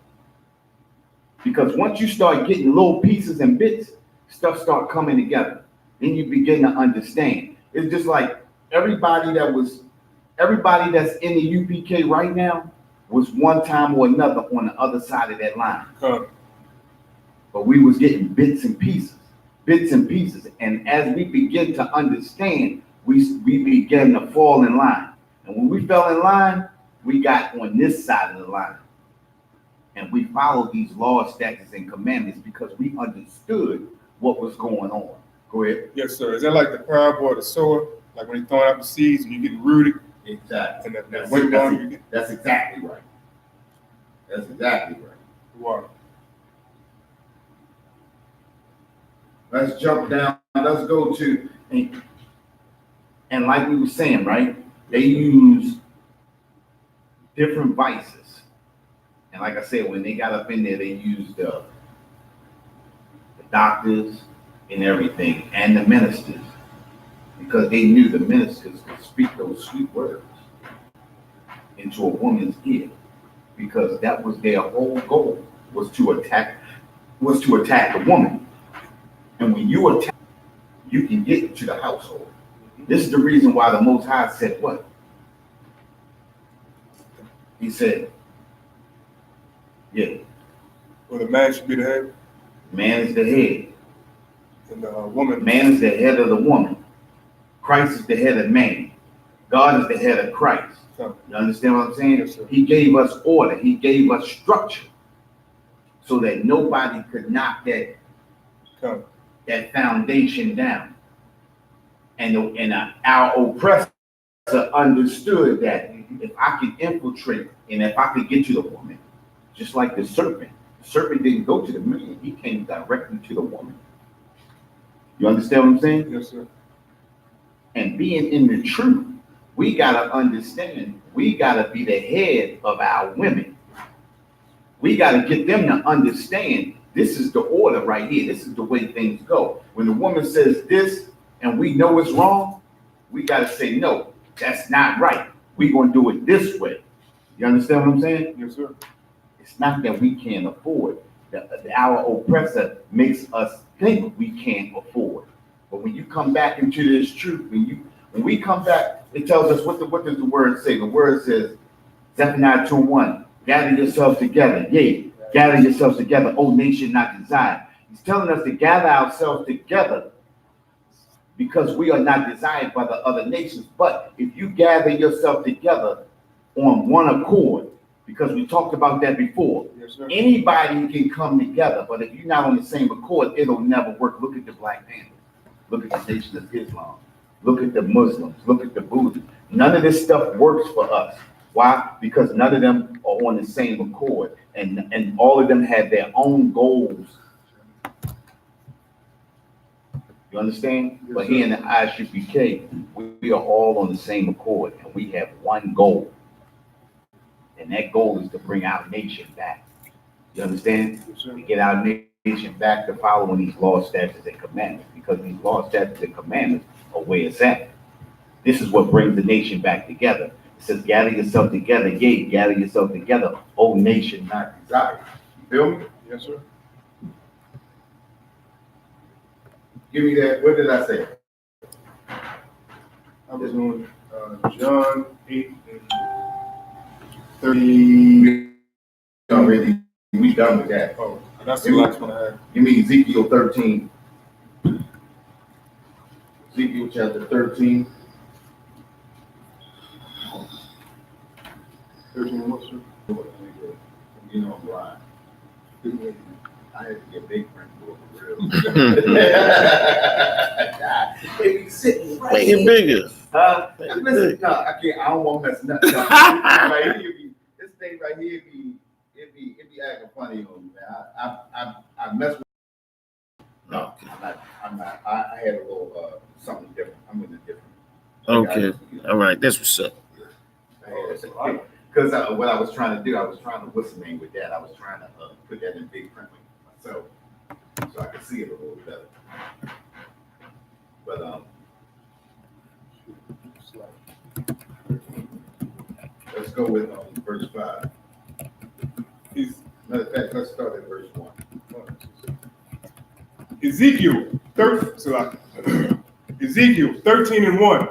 Because once you start getting little pieces and bits, stuff start coming together. Then you begin to understand. It's just like everybody that's in the UPK right now was one time or another on the other side of that line. But we was getting bits and pieces. And as we begin to understand, we began to fall in line. And when we fell in line, we got on this side of the line. And we followed these laws, statutes, and commandments because we understood what was going on. Go ahead. Yes, sir. Is that like the parable of the sower? Like when he's throwing out the seeds and you're getting rooted? Exactly. And That's exactly right. That's exactly right. Wow. Let's jump down. Let's go to, and like we were saying, right? They use different vices. And like I said, when they got up in there, they used the doctors and everything, and the ministers, because they knew the ministers could speak those sweet words into a woman's ear, because that was their whole goal, was to attack the woman. And when you attack, you can get into the household. This is the reason why the Most High said what? He said, yeah. Well, the man should be the head. Man is the head. And the woman. Man is the head of the woman. Christ is the head of man. God is the head of Christ. You understand what I'm saying? Yes, sir. He gave us order. He gave us structure so that nobody could knock that foundation down. And our oppressor understood that if I could infiltrate and if I could get to the woman, just like the serpent didn't go to the man, he came directly to the woman. You understand what I'm saying? Yes, sir. And being in the truth, we gotta understand, we gotta be the head of our women. We gotta get them to understand this is the order right here. This is the way things go. When the woman says this and we know it's wrong, we gotta say, no, that's not right. We're gonna do it this way. You understand what I'm saying? Yes, sir. It's not that we can't afford. Our oppressor makes us think we can't afford. But when you come back into this truth, when we come back, it tells us what does the word say? The word says, Zephaniah 2:1, gather yourselves together. Yea, gather yourselves together, O nation not desired. He's telling us to gather ourselves together because we are not desired by the other nations. But if you gather yourself together on one accord, because we talked about that before. Yes, sir. Anybody can come together, but if you're not on the same accord, it'll never work. Look at the Black Panthers. Look at the Nation of Islam. Look at the Muslims. Look at the Buddhists. None of this stuff works for us. Why? Because none of them are on the same accord, and all of them have their own goals. You understand? Yes, but here in the Isupkbmore, we are all on the same accord, and we have one goal. And that goal is to bring our nation back. You understand? Yes, to get our nation back to following these laws, statutes, and commandments. Because these laws, statutes, and commandments are where it's at. This is what brings the nation back together. It says, gather yourself together. Yea, gather yourself together, O nation not desired. You feel me? Yes, sir. Give me that. What did I say? I was on John 8 and 30. Already We done with that. Oh, that's the last one I had. You mean Ezekiel 13? Ezekiel chapter 13. 13 what, sir? You know, I'm blind. I had to get big print for real. It be sitting right Make it here. bigger. Listen, no, I can't. I don't want to mess nothing up. Right here, this thing right here it be acting funny on me, man. I mess with. No, I'm not. I had a little something different. I'm in a different. Okay. All right. That's what's up. Because what I was trying to do, I was trying to what's the name with that. I was trying to put that in big print myself, so I could see it a little better. But let's go with verse 5. Matter of fact, let's start at verse 1. Ezekiel 13 and 1.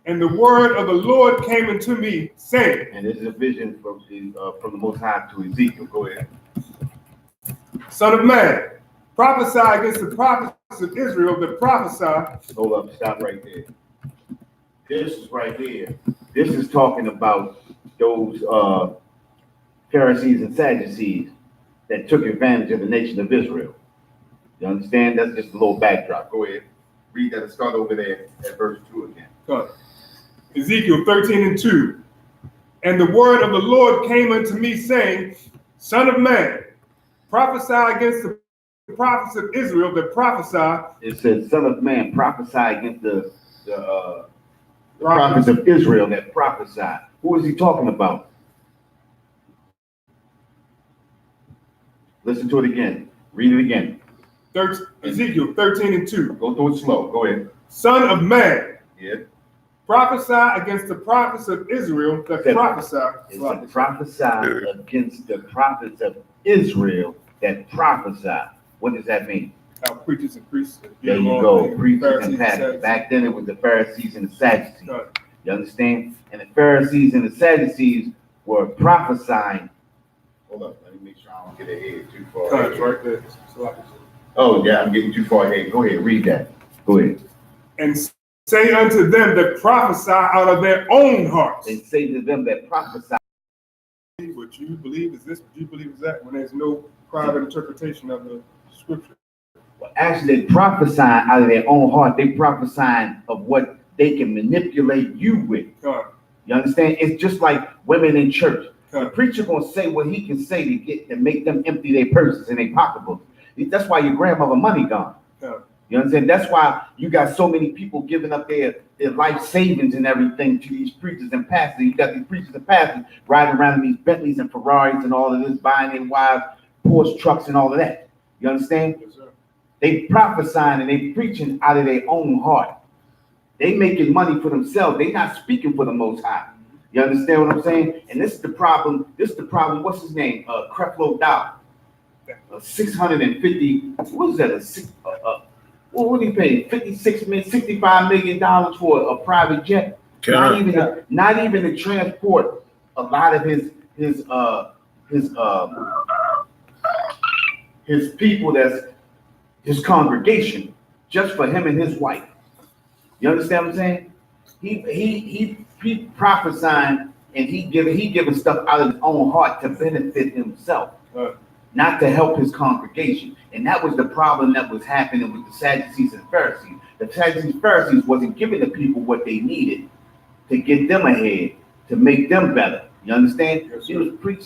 And the word of the Lord came unto me, saying, And this is a vision from the Most High to Ezekiel. Go ahead. Son of man, prophesy against the prophets of Israel that prophesy. Hold up, stop right there. This is right there. This is talking about those Pharisees and Sadducees that took advantage of the nation of Israel. You understand? That's just a little backdrop. Go ahead. Read that and start over there at verse 2 again. Go. Ezekiel 13 and 2. And the word of the Lord came unto me, saying, Son of man, prophesy against the prophets of Israel that prophesy. It says, Son of man, prophesy against the prophets of Israel that prophesy. Who is he talking about? Listen to it again. Read it again. Ezekiel 13 and 2. Go through it slow. Go ahead. Son of man. Yeah. Prophesy against the prophets of Israel that prophesy. It's to prophesy against the prophets of Israel that prophesy. What does that mean? Our preachers and priests. There you go. Preachers and pastors. Back then it was the Pharisees and the Sadducees. You understand? And the Pharisees and the Sadducees were prophesying. Hold up. Let me make sure I don't get ahead too far. It's right there. Oh, yeah. I'm getting too far ahead. Go ahead. Read that. Go ahead. And say unto them that prophesy out of their own hearts. And say to them that prophesy. What you believe is this, what you believe is that, when there's no private interpretation of the scripture. Well, actually, they prophesy out of their own heart. They prophesying of what they can manipulate you with. You understand? It's just like women in church. The preacher gonna say what he can say to make them empty their purses and their pocketbooks. That's why your grandmother money gone. You understand? That's why you got so many people giving up their life savings and everything to these preachers and pastors. You got these preachers and pastors riding around in these Bentleys and Ferraris and all of this, buying their wives Porsche trucks and all of that. You understand? Yes, sir. They prophesying and they preaching out of their own heart. They making money for themselves. They not speaking for the Most High. You understand what I'm saying? And this is the problem. This is the problem. What's his name? Creflo Dollar. 650. What is that? What did he pay? $65 million for a private jet. Not even to transport a lot of his people, that's his congregation, just for him and his wife. You understand what I'm saying? He prophesying and he giving stuff out of his own heart to benefit himself, not to help his congregation. And that was the problem that was happening with the Sadducees and Pharisees. The Sadducees and Pharisees wasn't giving the people what they needed to get them ahead, to make them better. You understand? Yes,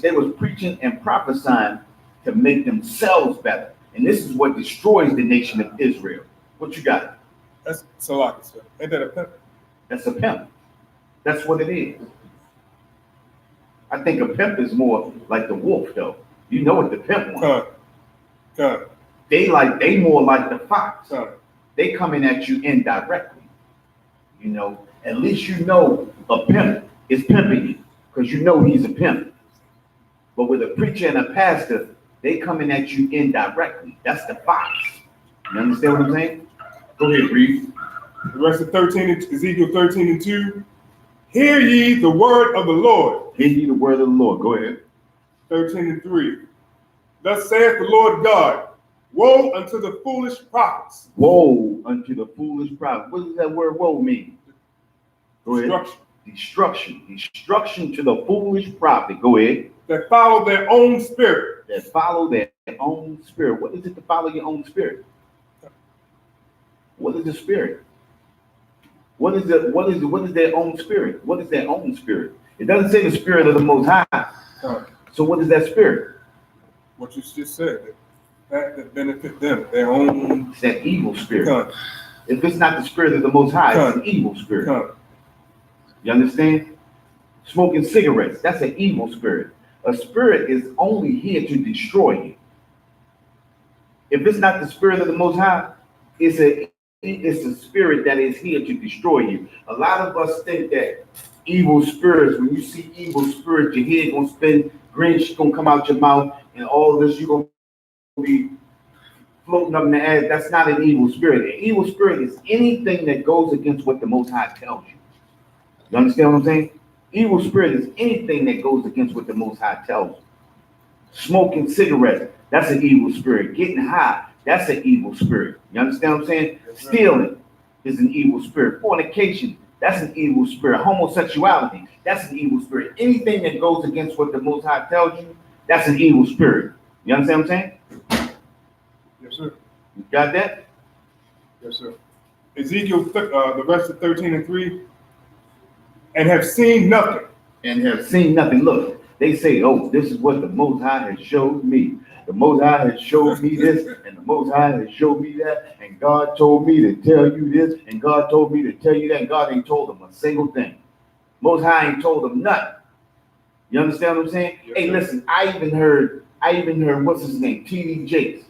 they was preaching and prophesying to make themselves better. And this is what destroys the nation of Israel. What you got? That's Salaki, sir. Ain't that a pimp? That's a pimp. That's what it is. I think a pimp is more like the wolf, though. You know what the pimp wants. They more like the fox. They coming at you indirectly. You know, at least you know a pimp is pimping you, because you know he's a pimp. But with a preacher and a pastor, they coming at you indirectly. That's the fox. You understand what I'm saying? Go ahead, read. The rest of Ezekiel 13 and 2. Hear ye the word of the Lord. Hear ye the word of the Lord. Go ahead. 13 and 3. Thus saith the Lord God, woe unto the foolish prophets. Woe unto the foolish prophets. What does that word woe mean? Go ahead. Destruction. Destruction to the foolish prophet. Go ahead. That follow their own spirit. That follow their own spirit. What is it to follow your own spirit? What is the spirit? What is their own spirit? What is their own spirit? It doesn't say the spirit of the Most High. So what is that spirit? What you just said. That benefit them, their own. It's that evil spirit. If it's not the spirit of the Most High, it's an evil spirit. You understand? Smoking cigarettes, that's an evil spirit. A spirit is only here to destroy you. If it's not the spirit of the Most High, it's a spirit that is here to destroy you. A lot of us think that evil spirits, when you see evil spirits, your head gonna spin, green shit gonna come out your mouth, and all this, you're gonna be floating up in the air. That's not an evil spirit. An evil spirit is anything that goes against what the Most High tells you. You understand what I'm saying? Evil spirit is anything that goes against what the Most High tells you. Smoking cigarettes, that's an evil spirit. Getting high, that's an evil spirit. You understand what I'm saying? Stealing is an evil spirit. Fornication, that's an evil spirit. Homosexuality, that's an evil spirit. Anything that goes against what the Most High tells you, that's an evil spirit. You understand what I'm saying? Yes, sir. You got that? Yes, sir. Ezekiel, the verse of 13:3. And have seen nothing. And have seen nothing. Look, they say, oh, this is what the Most High has showed me. The Most High has showed me this, and the Most High has showed me that, and God told me to tell you this, and God told me to tell you that, and God ain't told them a single thing. Most High ain't told them nothing. You understand what I'm saying? Yes, hey, listen, I even heard, what's his name? T.D. Jakes.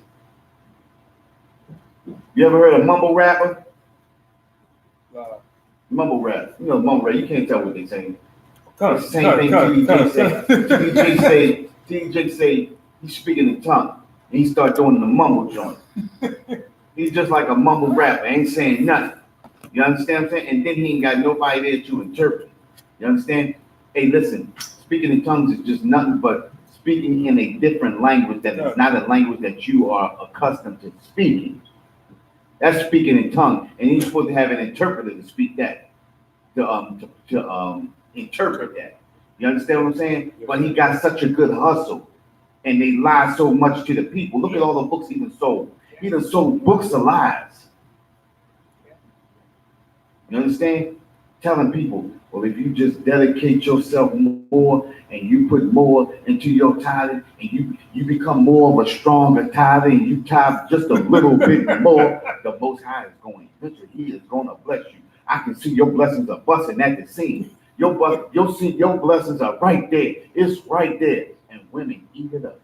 You ever heard a mumble rapper? Mumble rap. You know, mumble rap, you can't tell what they're saying. It's the same thing T.D. say. T.D. say he's speaking in tongue. And he start doing the mumble joint. He's just like a mumble rapper, ain't saying nothing. You understand what I'm saying? And then he ain't got nobody there to interpret. You understand? Hey, listen, speaking in tongues is just nothing but speaking in a different language that is not a language that you are accustomed to speaking. That's speaking in tongue, and he's supposed to have an interpreter to speak that, to interpret that. You understand what I'm saying? But he got such a good hustle, and they lie so much to the people. Look at all the books he done sold. He done sold books of lies. You understand? Telling people, well, if you just dedicate yourself more and you put more into your tithing and you become more of a stronger tither and you tithe just a little bit more, the Most High is going. Eventually, He is going to bless you. I can see your blessings are busting at the seams. Your blessings are right there. It's right there. And women eat it up.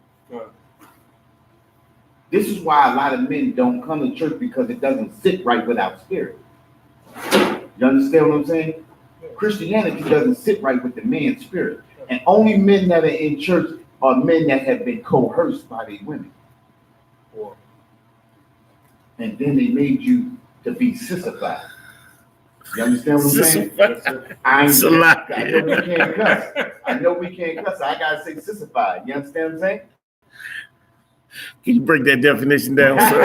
This is why a lot of men don't come to church, because it doesn't sit right without spirit. You understand what I'm saying? Christianity doesn't sit right with the man's spirit. And only men that are in church are men that have been coerced by their women. And then they made you to be sissified. You understand what I'm saying? I know we can't cuss. I gotta say sissified. You understand what I'm saying? Can you break that definition down, sir?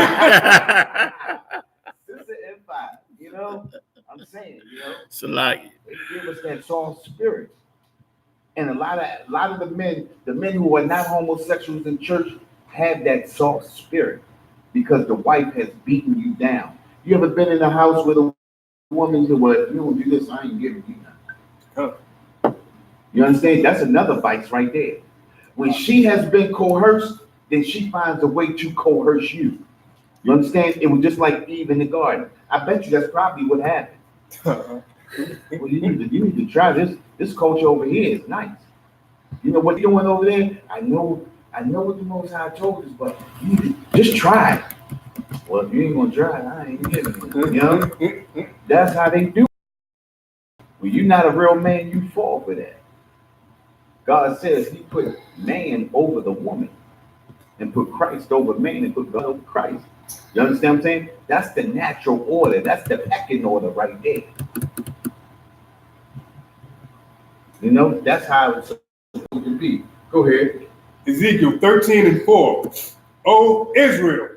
Sissified, you know? I'm saying, you know, Salaki. They give us that soft spirit. And a lot of the men who are not homosexuals in church have that soft spirit because the wife has beaten you down. You ever been in a house with a woman who was, you don't do this, I ain't giving you nothing. You understand? That's another vice right there. When she has been coerced, then she finds a way to coerce you. You understand? It was just like Eve in the garden. I bet you that's probably what happened. Well, you need to try this. This culture over here is nice. You know what you're doing over there? I know what the Most High told us, but you need to just try it. Well, if you ain't gonna try it, I ain't giving it. You know? That's how they do it. When you're not a real man, you fall for that. God says He put man over the woman and put Christ over man and put God over Christ. You understand what I'm saying? That's the natural order. That's the pecking order right there. You know, that's how it's supposed to be. Go ahead. Ezekiel 13:4. O Israel,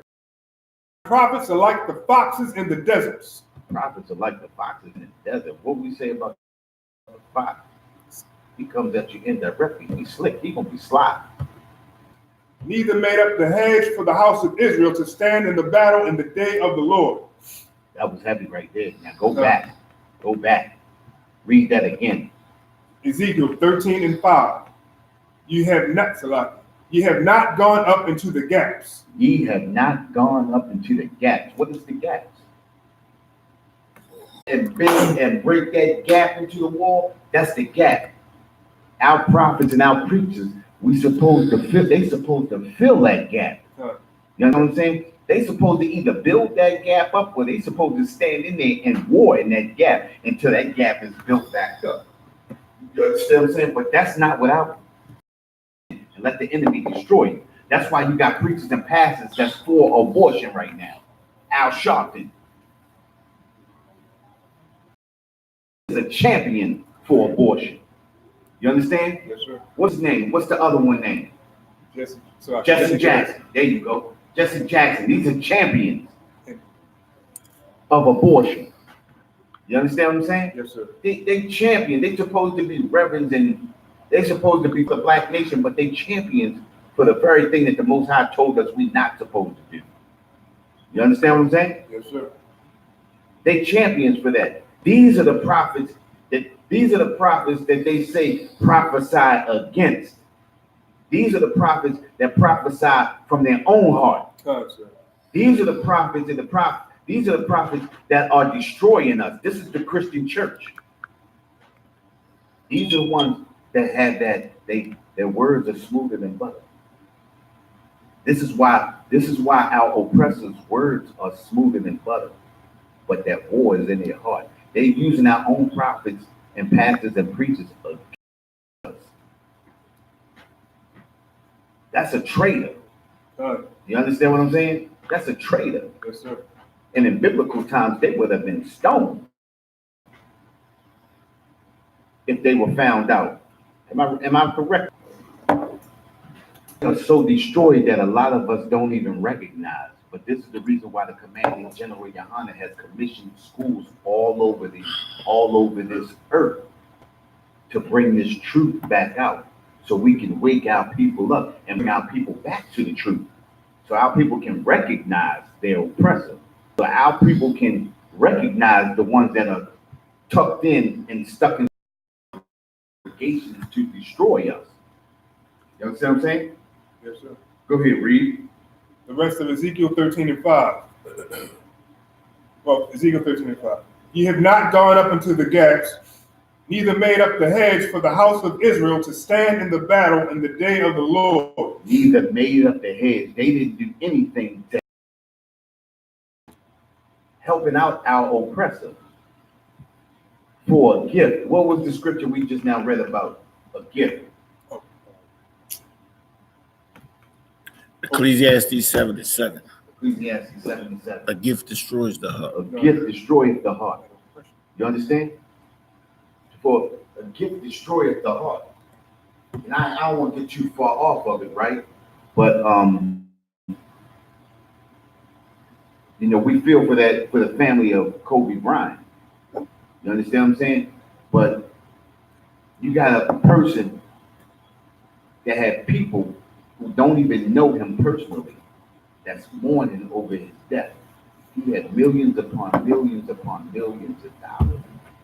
prophets are like the foxes in the deserts. Prophets are like the foxes in the desert. What we say about the fox? He comes at you indirectly. He's slick. He gonna be sly. Neither made up the hedge for the house of Israel to stand in the battle in the day of the Lord. That was heavy right there. Now go back. Go back. Read that again. Ezekiel 13:5. You have not gone up into the gaps. Ye have not gone up into the gaps. What is the gaps? And bend and break that gap into the wall. That's the gap. Our prophets and our preachers, they supposed to fill that gap. You know what I'm saying? They supposed to either build that gap up or they supposed to stand in there and war in that gap until that gap is built back up. You understand what I'm saying? But that's not what our and let the enemy destroy you. That's why you got preachers and pastors that's for abortion right now. Al Sharpton is a champion for abortion. You understand? Yes, sir. What's his name? What's the other one name? Jesse Jackson. There you go. Jesse Jackson. These are champions of abortion. You understand what I'm saying? Yes, sir. They champion. They supposed to be reverends and they supposed to be the black nation, but they champions for the very thing that the Most High told us we not supposed to do. You understand what I'm saying? Yes, sir. They champions for that. These are the prophets that they say prophesy against. These are the prophets that prophesy from their own heart. These are the prophets these are the prophets that are destroying us. This is the Christian church. These are the ones that have that their words are smoother than butter. This is why our oppressors' words are smoother than butter, but that war is in their heart. They're using our own prophets and pastors and preachers against us. That's a traitor. You understand what I'm saying? That's a traitor. Yes, sir. And in biblical times, they would have been stoned if they were found out. Am I correct? They're so destroyed that a lot of us don't even recognize. But this is the reason why the Commanding General Yohana has commissioned schools all over this earth to bring this truth back out, so we can wake our people up and bring our people back to the truth, so our people can recognize their oppressor, so our people can recognize the ones that are tucked in and stuck in obligations to destroy us. You understand what I'm saying? Yes, sir. Go ahead, read. The rest of Ezekiel 13:5. Well, Ezekiel 13:5. Ye have not gone up into the gaps, neither made up the hedge for the house of Israel to stand in the battle in the day of the Lord. Neither made up the hedge. They didn't do anything to helping out our oppressor for a gift. What was the scripture we just now read about? A gift. Ecclesiastes 77. Ecclesiastes 77. A gift destroys the heart. A gift destroyeth the heart. You understand? For a gift destroyeth the heart. And I don't want to get too far off of it, right? But we feel for the family of Kobe Bryant. You understand what I'm saying? But you got a person that had people who don't even know him personally that's mourning over his death. He had millions upon millions upon millions of dollars,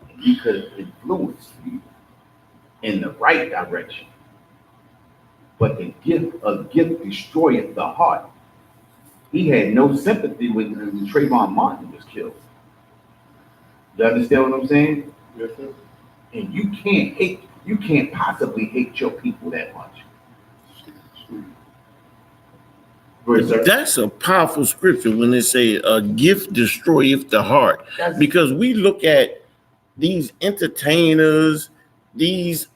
and he could have influenced people in the right direction. But a gift destroyeth the heart. He had no sympathy when Trayvon Martin was killed. You understand what I'm saying? Yes, sir. And you can't possibly hate your people that much. That's a powerful scripture when they say a gift destroyeth the heart. Because we look at these entertainers, these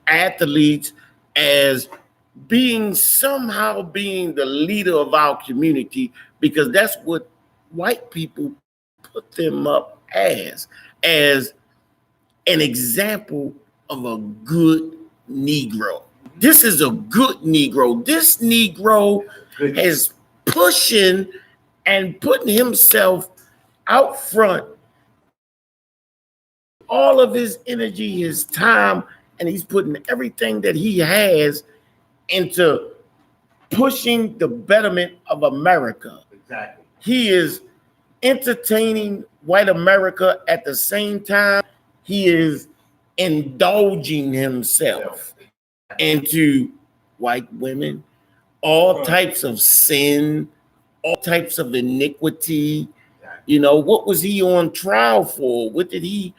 athletes as somehow being the leader of our community, because that's what white people put them up as an example of a good Negro. This is a good Negro. This Negro is pushing and putting himself out front, all of his energy, his time, and he's putting everything that he has into pushing the betterment of America. Exactly. He is entertaining white America at the same time. He is indulging himself into white women, all types of sin, all types of iniquity. You know, what was he on trial for? What did he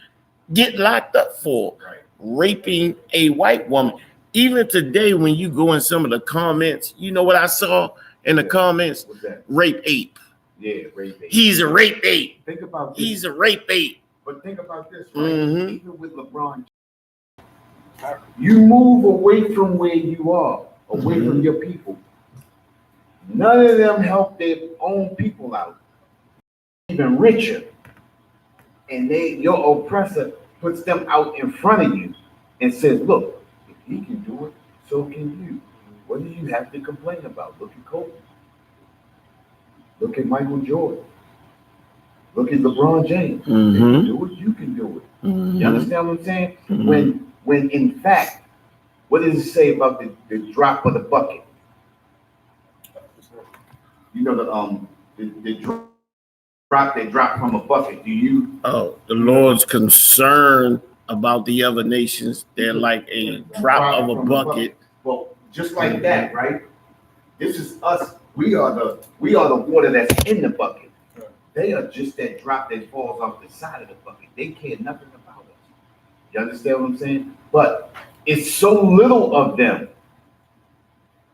get locked up for? Right. Raping a white woman. Even today, when you go in some of the comments, you know what I saw in the comments? What's that? Rape ape. Yeah, rape ape. He's a rape ape. Think about this. He's a rape ape. But think about this, right? Mhm. Even with LeBron, you move away from where you are, away from your people. None of them help their own people out. Even richer. And your oppressor puts them out in front of you and says, look, if he can do it, so can you. What do you have to complain about? Look at Kobe. Look at Michael Jordan. Look at LeBron James. They can do it, you can do it. You understand what I'm saying? When in fact, what does it say about the drop of the bucket? You know the drop they drop from a bucket. Do you? Oh, the Lord's concerned about the other nations. They're like a drop of a bucket. Well, just like that, right? This is us. We are the water that's in the bucket. They are just that drop that falls off the side of the bucket. They care nothing about us. You understand what I'm saying? But it's so little of them.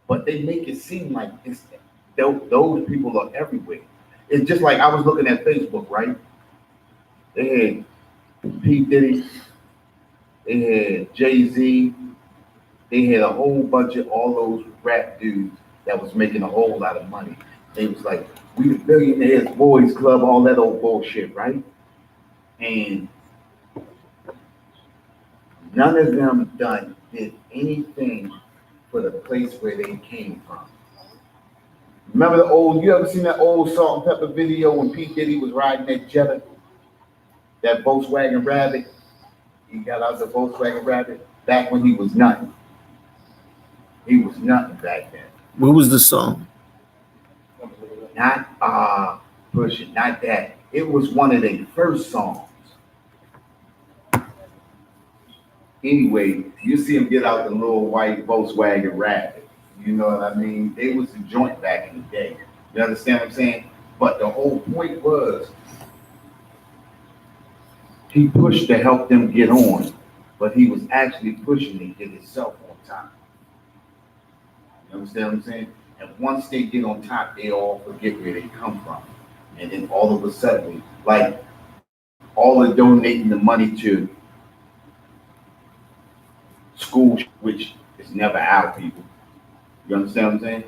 But they make it seem like those people are everywhere. It's just like I was looking at Facebook, right? They had P. Diddy, they had Jay-Z, they had a whole bunch of all those rap dudes that was making a whole lot of money. They was like, we the Billionaires Boys Club, all that old bullshit, right? And none of them did anything for the place where they came from. Remember you ever seen that old Salt and Pepper video when P. Diddy was riding that Jetta, that Volkswagen Rabbit? He got out the Volkswagen Rabbit back when he was nothing. He was nothing back then. What was the song? Not Push It, not that. It was one of their first songs. Anyway, you see him get out the little white Volkswagen Rabbit. You know what I mean? They was a joint back in the day. You understand what I'm saying? But the whole point was he pushed to help them get on, but he was actually pushing to get himself on top. You understand what I'm saying? And once they get on top, they all forget where they come from. And then all of a sudden, like all of donating the money to school, which is never our people. You understand what I'm saying?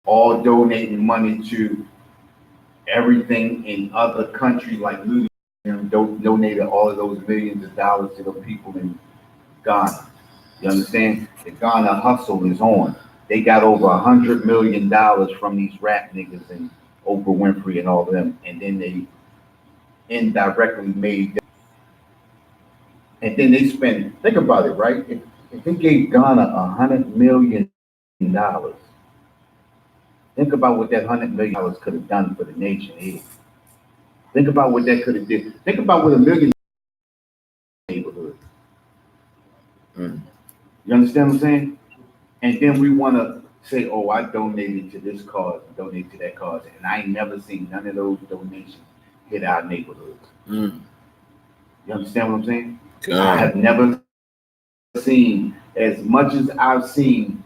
All donating money to everything in other countries, like Luther donated all of those millions of dollars to the people in Ghana. You understand? The Ghana hustle is on. They got over $100 million from these rap niggas and Oprah Winfrey and all of them, and then they indirectly made them. And then they spend, think about it, right? If they gave Ghana $100 million, think about what that $100 million could have done for the nation here. Think about what that could have did. Think about what $1 million neighborhood. You understand what I'm saying? And then we want to say, oh, I donated to this cause, donated to that cause, and I ain't never seen none of those donations hit our neighborhoods. You understand what I'm saying? God. I have never seen, as much as I've seen,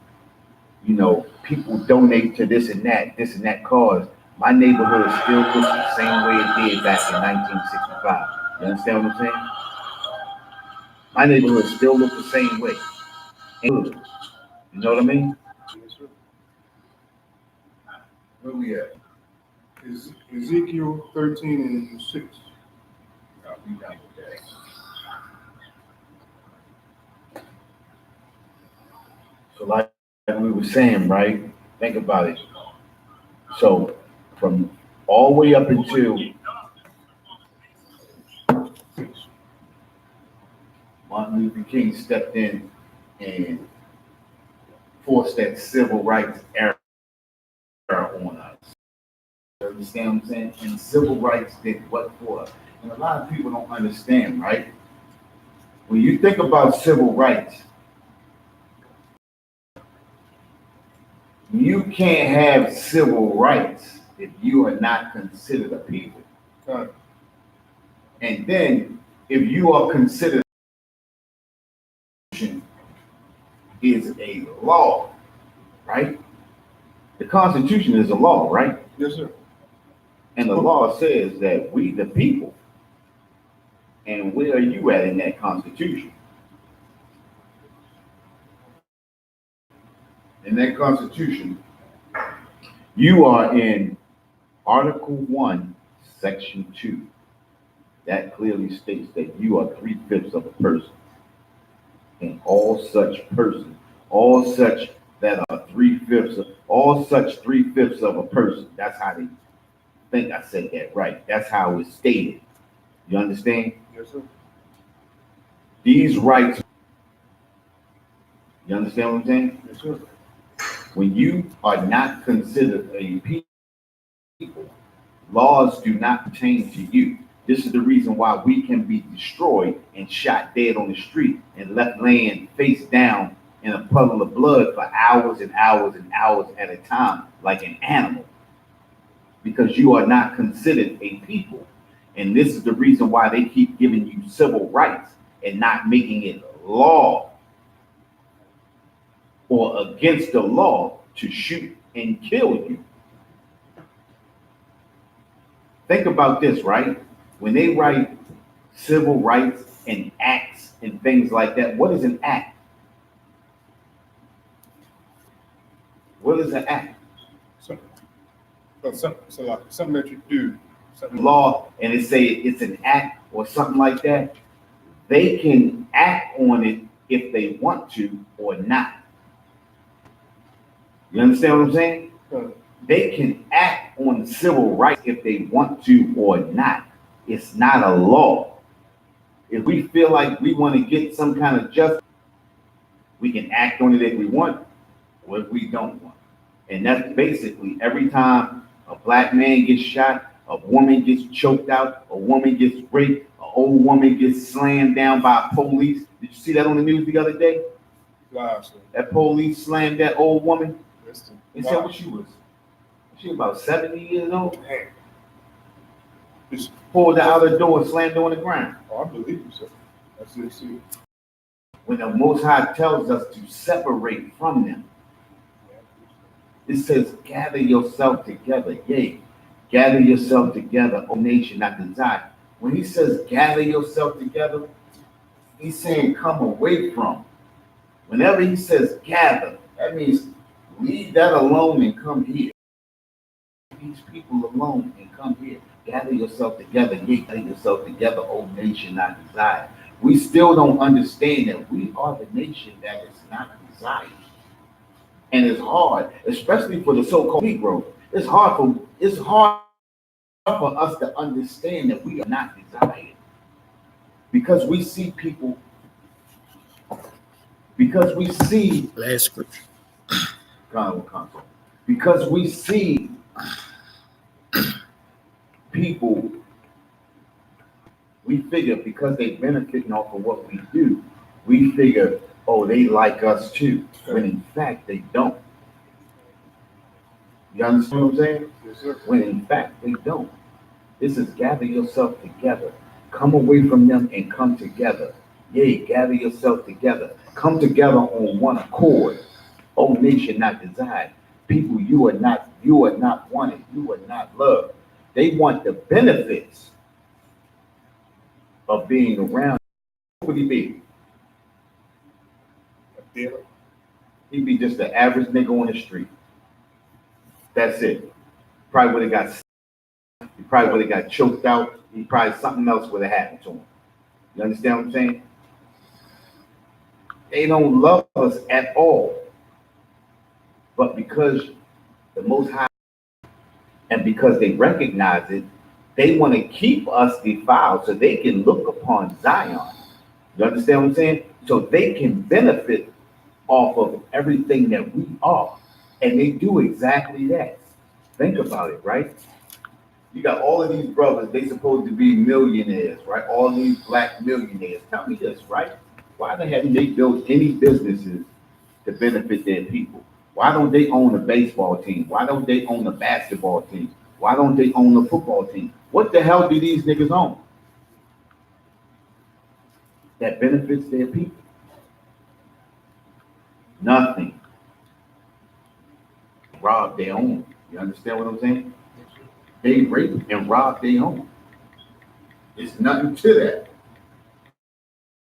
you know, people donate to this and that cause. My neighborhood still looks the same way it did back in 1965. You understand what I'm saying? My neighborhood still looks the same way. You know what I mean? Where we at? Is Ezekiel 13:6. We got that. So like we were saying, right? Think about it. So from all the way up until Martin Luther King stepped in and forced that civil rights era on us. You understand what I'm saying? And civil rights did what for us? And a lot of people don't understand, right? When you think about civil rights, you can't have civil rights if you are not considered a people. And then if you are considered is a law, right? The Constitution is a law, right? Yes, sir. And the law says that we the people. And where are you at in that Constitution? In that Constitution, you are in Article 1, Section 2. That clearly states that you are 3/5 of a person. And all such persons, all such that are 3/5 of, all such 3/5 of a person. That's how they think I said that right. That's how it's stated. You understand? Yes, sir. These rights, you understand what I'm saying? Yes, sir. When you are not considered a people, laws do not pertain to you. This is the reason why we can be destroyed and shot dead on the street and left laying face down in a puddle of blood for hours and hours and hours at a time, like an animal, because you are not considered a people. And this is the reason why they keep giving you civil rights and not making it law or against the law to shoot and kill you. Think about this, right? When they write civil rights and acts and things like that, what is an act? What is an act? Something that you do. Law, and it say it's an act or something like that. They can act on it if they want to or not. You understand what I'm saying? They can act on civil rights if they want to or not. It's not a law. If we feel like we want to get some kind of justice, we can act on it if we want or if we don't want. And that's basically every time a black man gets shot, a woman gets choked out, a woman gets raped, an old woman gets slammed down by police. Did you see that on the news the other day? Lies, That police slammed that old woman. sir. They said what she was. She was about 70 years old. It's, Pulled her out of the door, slammed her on the ground. I believe you, sir. That's it, see. When the Most High tells us to separate from them, it says, gather yourself together. Yea, gather yourself together, O nation, not desire. When he says gather yourself together, he's saying come away from. Whenever he says gather, that means leave that alone and come here. These people alone and come here. Gather yourself together. Yea, gather yourself together, O nation, not desire. We still don't understand that we are the nation that is not desired. And it's hard, especially for the so-called Negro. It's hard for us to understand that we are not desired. Because we see people, because we see Last scripture. because we see people, we figure because they benefiting off of what we do, we figure, oh, they like us too. When in fact they don't. You understand what I'm saying? Yes, sir. When in fact they don't. This is gather yourself together. Come away from them and come together. Yea, gather yourself together. Come together on one accord. O nation not desired. People, you are not wanted. You are not loved. They want the benefits of being around. What would he be? He'd be just an average nigga on the street. That's it. Probably would have got. He probably would have got choked out. He probably something else would have happened to him. You understand what I'm saying? They don't love us at all. But because the Most High, and because they recognize it, they want to keep us defiled so they can look upon Zion. You understand what I'm saying? So they can benefit off of everything that we are. And they do exactly that. Think about it, right? You got all of these brothers, they supposed to be millionaires, right? All these black millionaires. Tell me this, right? Why the haven't they built any businesses to benefit their people? Why don't they own a baseball team? Why don't they own a basketball team? Why don't they own a football team? What the hell do these niggas own that benefits their people? Nothing. Rob their own. You understand what I'm saying? They rape and rob their own. It's nothing to that.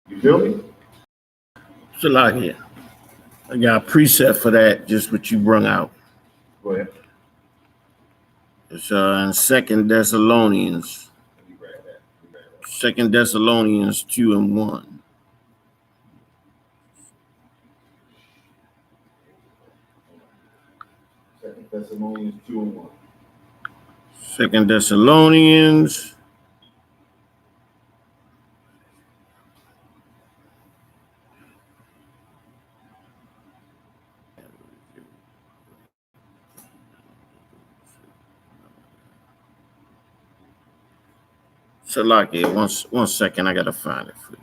You feel me? So like here, I got a preset for that, just what you brung out. Go ahead. It's in Second Thessalonians. Let me grab that. Second Thessalonians 2:1. Second Thessalonians 2:1. Second Thessalonians. So like it, one second, I gotta find it for you.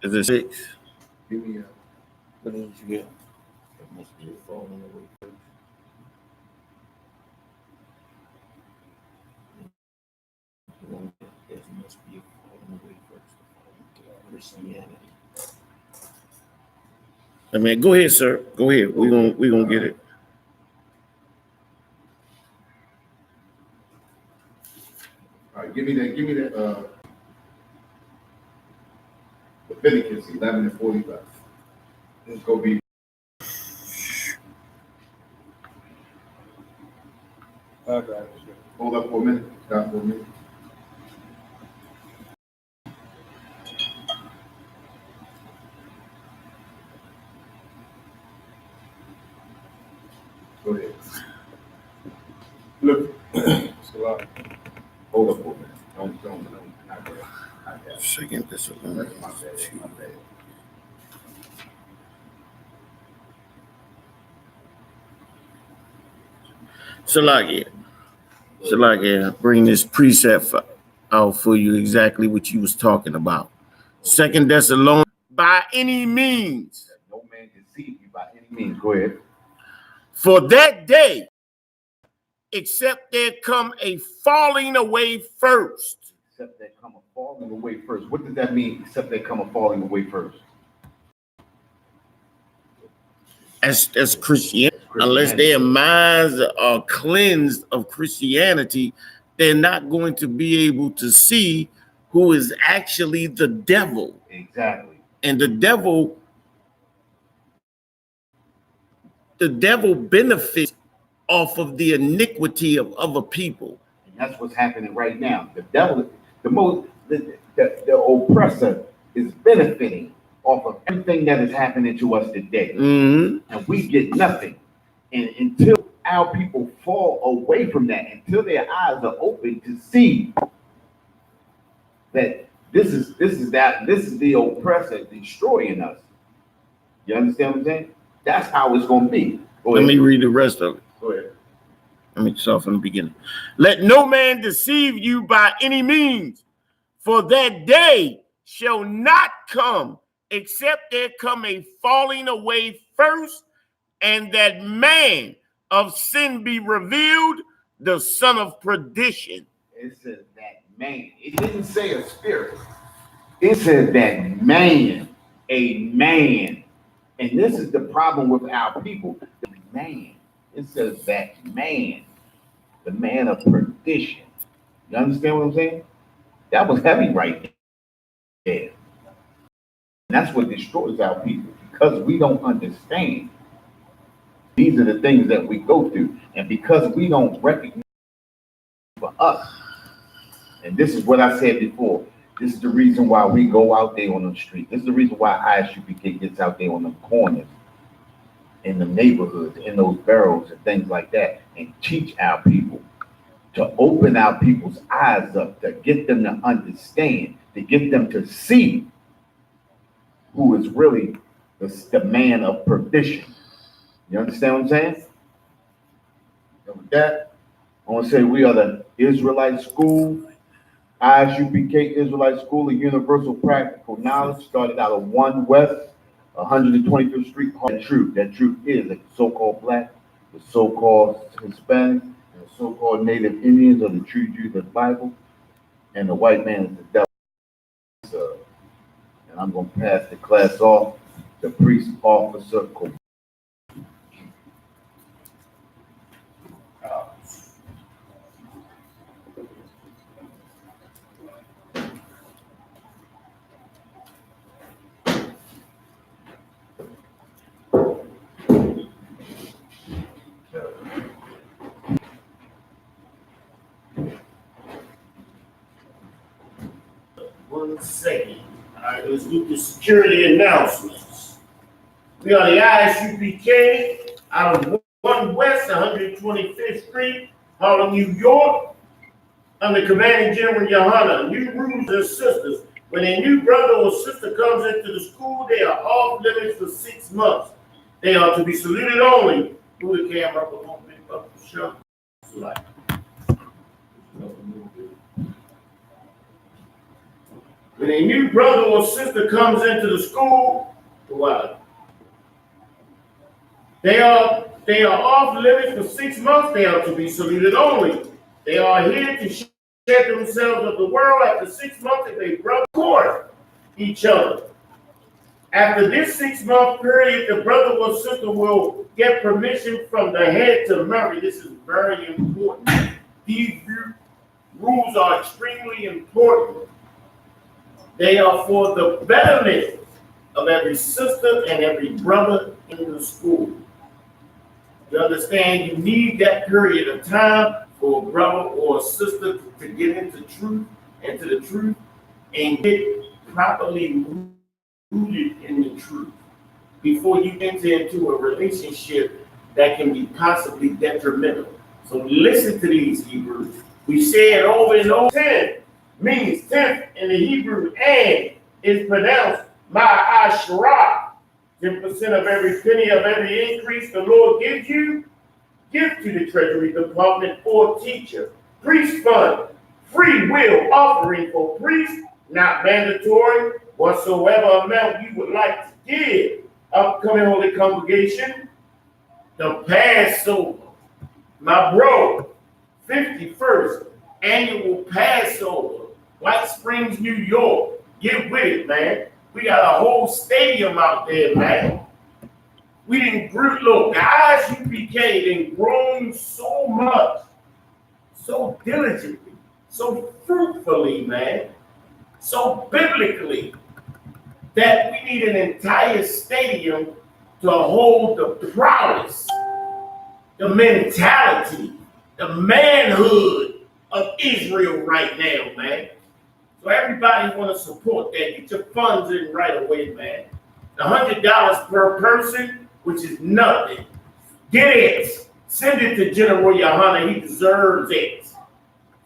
Is it 6? Give me a. What did you get? It must be falling away first. It must be falling away first. Christianity. I mean, go ahead, sir. Go ahead. We're gonna get it. All right, give me that. Leviticus 11:45. Let's go be. Hold up for a minute. Stop for a minute. Go ahead. Look. Hold up for a minute. Don't. Not bad. Not bad. Second Thessalonians. My bad. So like bring this precept out for you exactly what you was talking about. Second Thessalonians, by any means. No man deceive you by any means. Go ahead. For that day, except there come a falling away first. Except there come a falling away first. What does that mean? Except there come a falling away first. As Christianity, unless their minds are cleansed of Christianity, they're not going to be able to see who is actually the devil. Exactly. And the devil benefits off of the iniquity of other people. And that's what's happening right now. The devil, the oppressor is benefiting off of everything that is happening to us today. Mm-hmm. And we get nothing. And until our people fall away from that, until their eyes are open to see that this is the oppressor destroying us. You understand what I'm saying? That's how it's going to be. Let me read the rest of it. Go ahead. Let me start from the beginning. Let no man deceive you by any means, for that day shall not come except there come a falling away first, and that man of sin be revealed, the son of perdition. It says that man. It didn't say a spirit. It says that man, a man. And this is the problem with our people. The man. It says that man, the man of perdition. You understand what I'm saying? That was heavy right there. And that's what destroys our people, because we don't understand. These are the things that we go through. And because we don't recognize for us, And this is what I said before. This is the reason why we go out there on the street. This is the reason why ISUPK gets out there on the corners, in the neighborhoods, in those boroughs and things like that, and teach our people, to open our people's eyes up, to get them to understand, to get them to see who is really the man of perdition. You understand what I'm saying? And with that, I want to say we are the Israelite School, ISUPK Israelite School of Universal Practical Knowledge, started out of 1 West, 125th Street. That truth is that the so-called black, the so-called Hispanic, and the so-called Native Indians are the true Jews of the Bible, and the white man is the devil. And I'm going to pass the class off to Priest Officer Cole. One second. All right, let's do the security announcements. We are the ISUPK out of 1 West, 125th Street, Harlem, New York, under Commanding General Yohana. New rules and sisters. When a new brother or sister comes into the school, they are off limits for 6 months. They are to be saluted only. Move the camera up a little bit, up the show. Like. When a new brother or sister comes into the school, they are off limits for 6 months. They are to be saluted only. They are here to shed themselves of the world. After 6 months, if they brother court each other. After this 6-month period, the brother or sister will get permission from the head to marry. This is very important. These rules are extremely important. They are for the betterment of every sister and every brother in the school. You understand? You need that period of time for a brother or a sister to get into the truth, and get properly rooted in the truth before you enter into a relationship that can be possibly detrimental. So listen to these Hebrews. We say it over and over. 10 means 10th in the Hebrew, and is pronounced ma'ashrah. 10% of every penny of every increase the Lord gives you, give to the Treasury Department or teacher. Priest fund, free will offering for priests, not mandatory. Whatsoever amount you would like to give. Upcoming Holy Congregation, the Passover. My bro, 51st annual Passover, White Springs, New York. Get with it, man. We got a whole stadium out there, man. We didn't look, the ISUPK didn't grown so much, so diligently, so fruitfully, man, so biblically, that we need an entire stadium to hold the prowess, the mentality, the manhood of Israel right now, man. So everybody want to support that. Get your funds in right away, man. The $100 per person, which is nothing. Get it. Send it to General Yohana. He deserves it.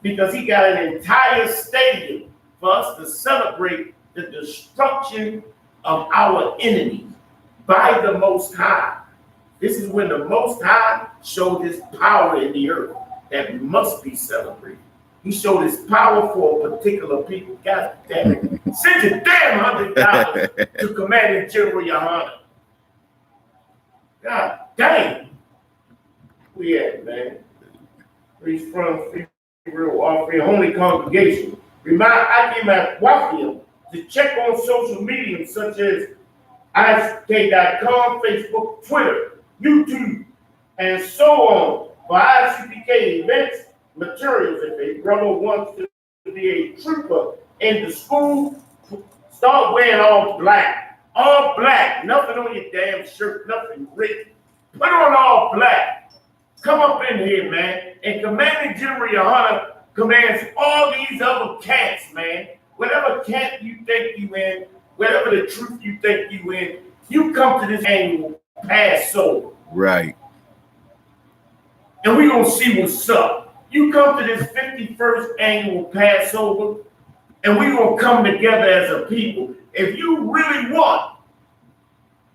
Because he got an entire stadium for us to celebrate the destruction of our enemies by the Most High. This is when the Most High showed his power in the earth that must be celebrated. He showed his power for a particular people. God damn it. Send your damn $100 to Commanding General Yohana. God dang. Where you at, man? He's from Free Real Offering Holy Congregation. Remind Akim at Wafium to check on social media such as ISUPK.com, Facebook, Twitter, YouTube, and so on for ISUPK events, materials. If a brother wants to be a trooper in the school, start wearing all black. All black. Nothing on your damn shirt, nothing written. Put on all black. Come up in here, man. And Commanding General Yohana commands all these other camps, man. Whatever camp you think you in, whatever the truth you think you in, you come to this annual Passover. Right. And we gonna see what's up. You come to this 51st annual Passover, and we gonna come together as a people. If you really want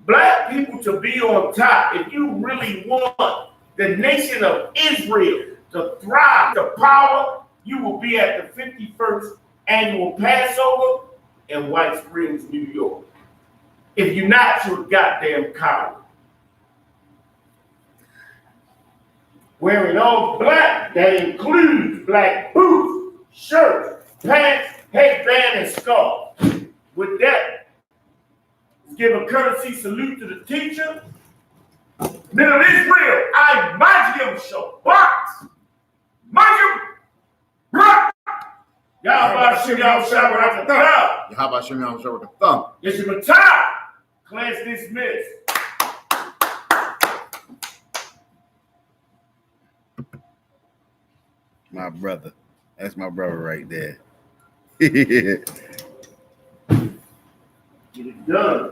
black people to be on top, if you really want the nation of Israel to thrive, to power, you will be at the 51st annual Passover in White Springs, New York. If you're not, you're a goddamn coward. Wearing all black, that includes black boots, shirts, pants, headband, and scarf. With that, let's give a courtesy salute to the teacher. Men of Israel, I Majim show box. Majim, rock. Yahweh Shem Shower at the top. How Shem Shower with the thumb? It's your time. Class dismissed. My brother. That's my brother right there. Get it done.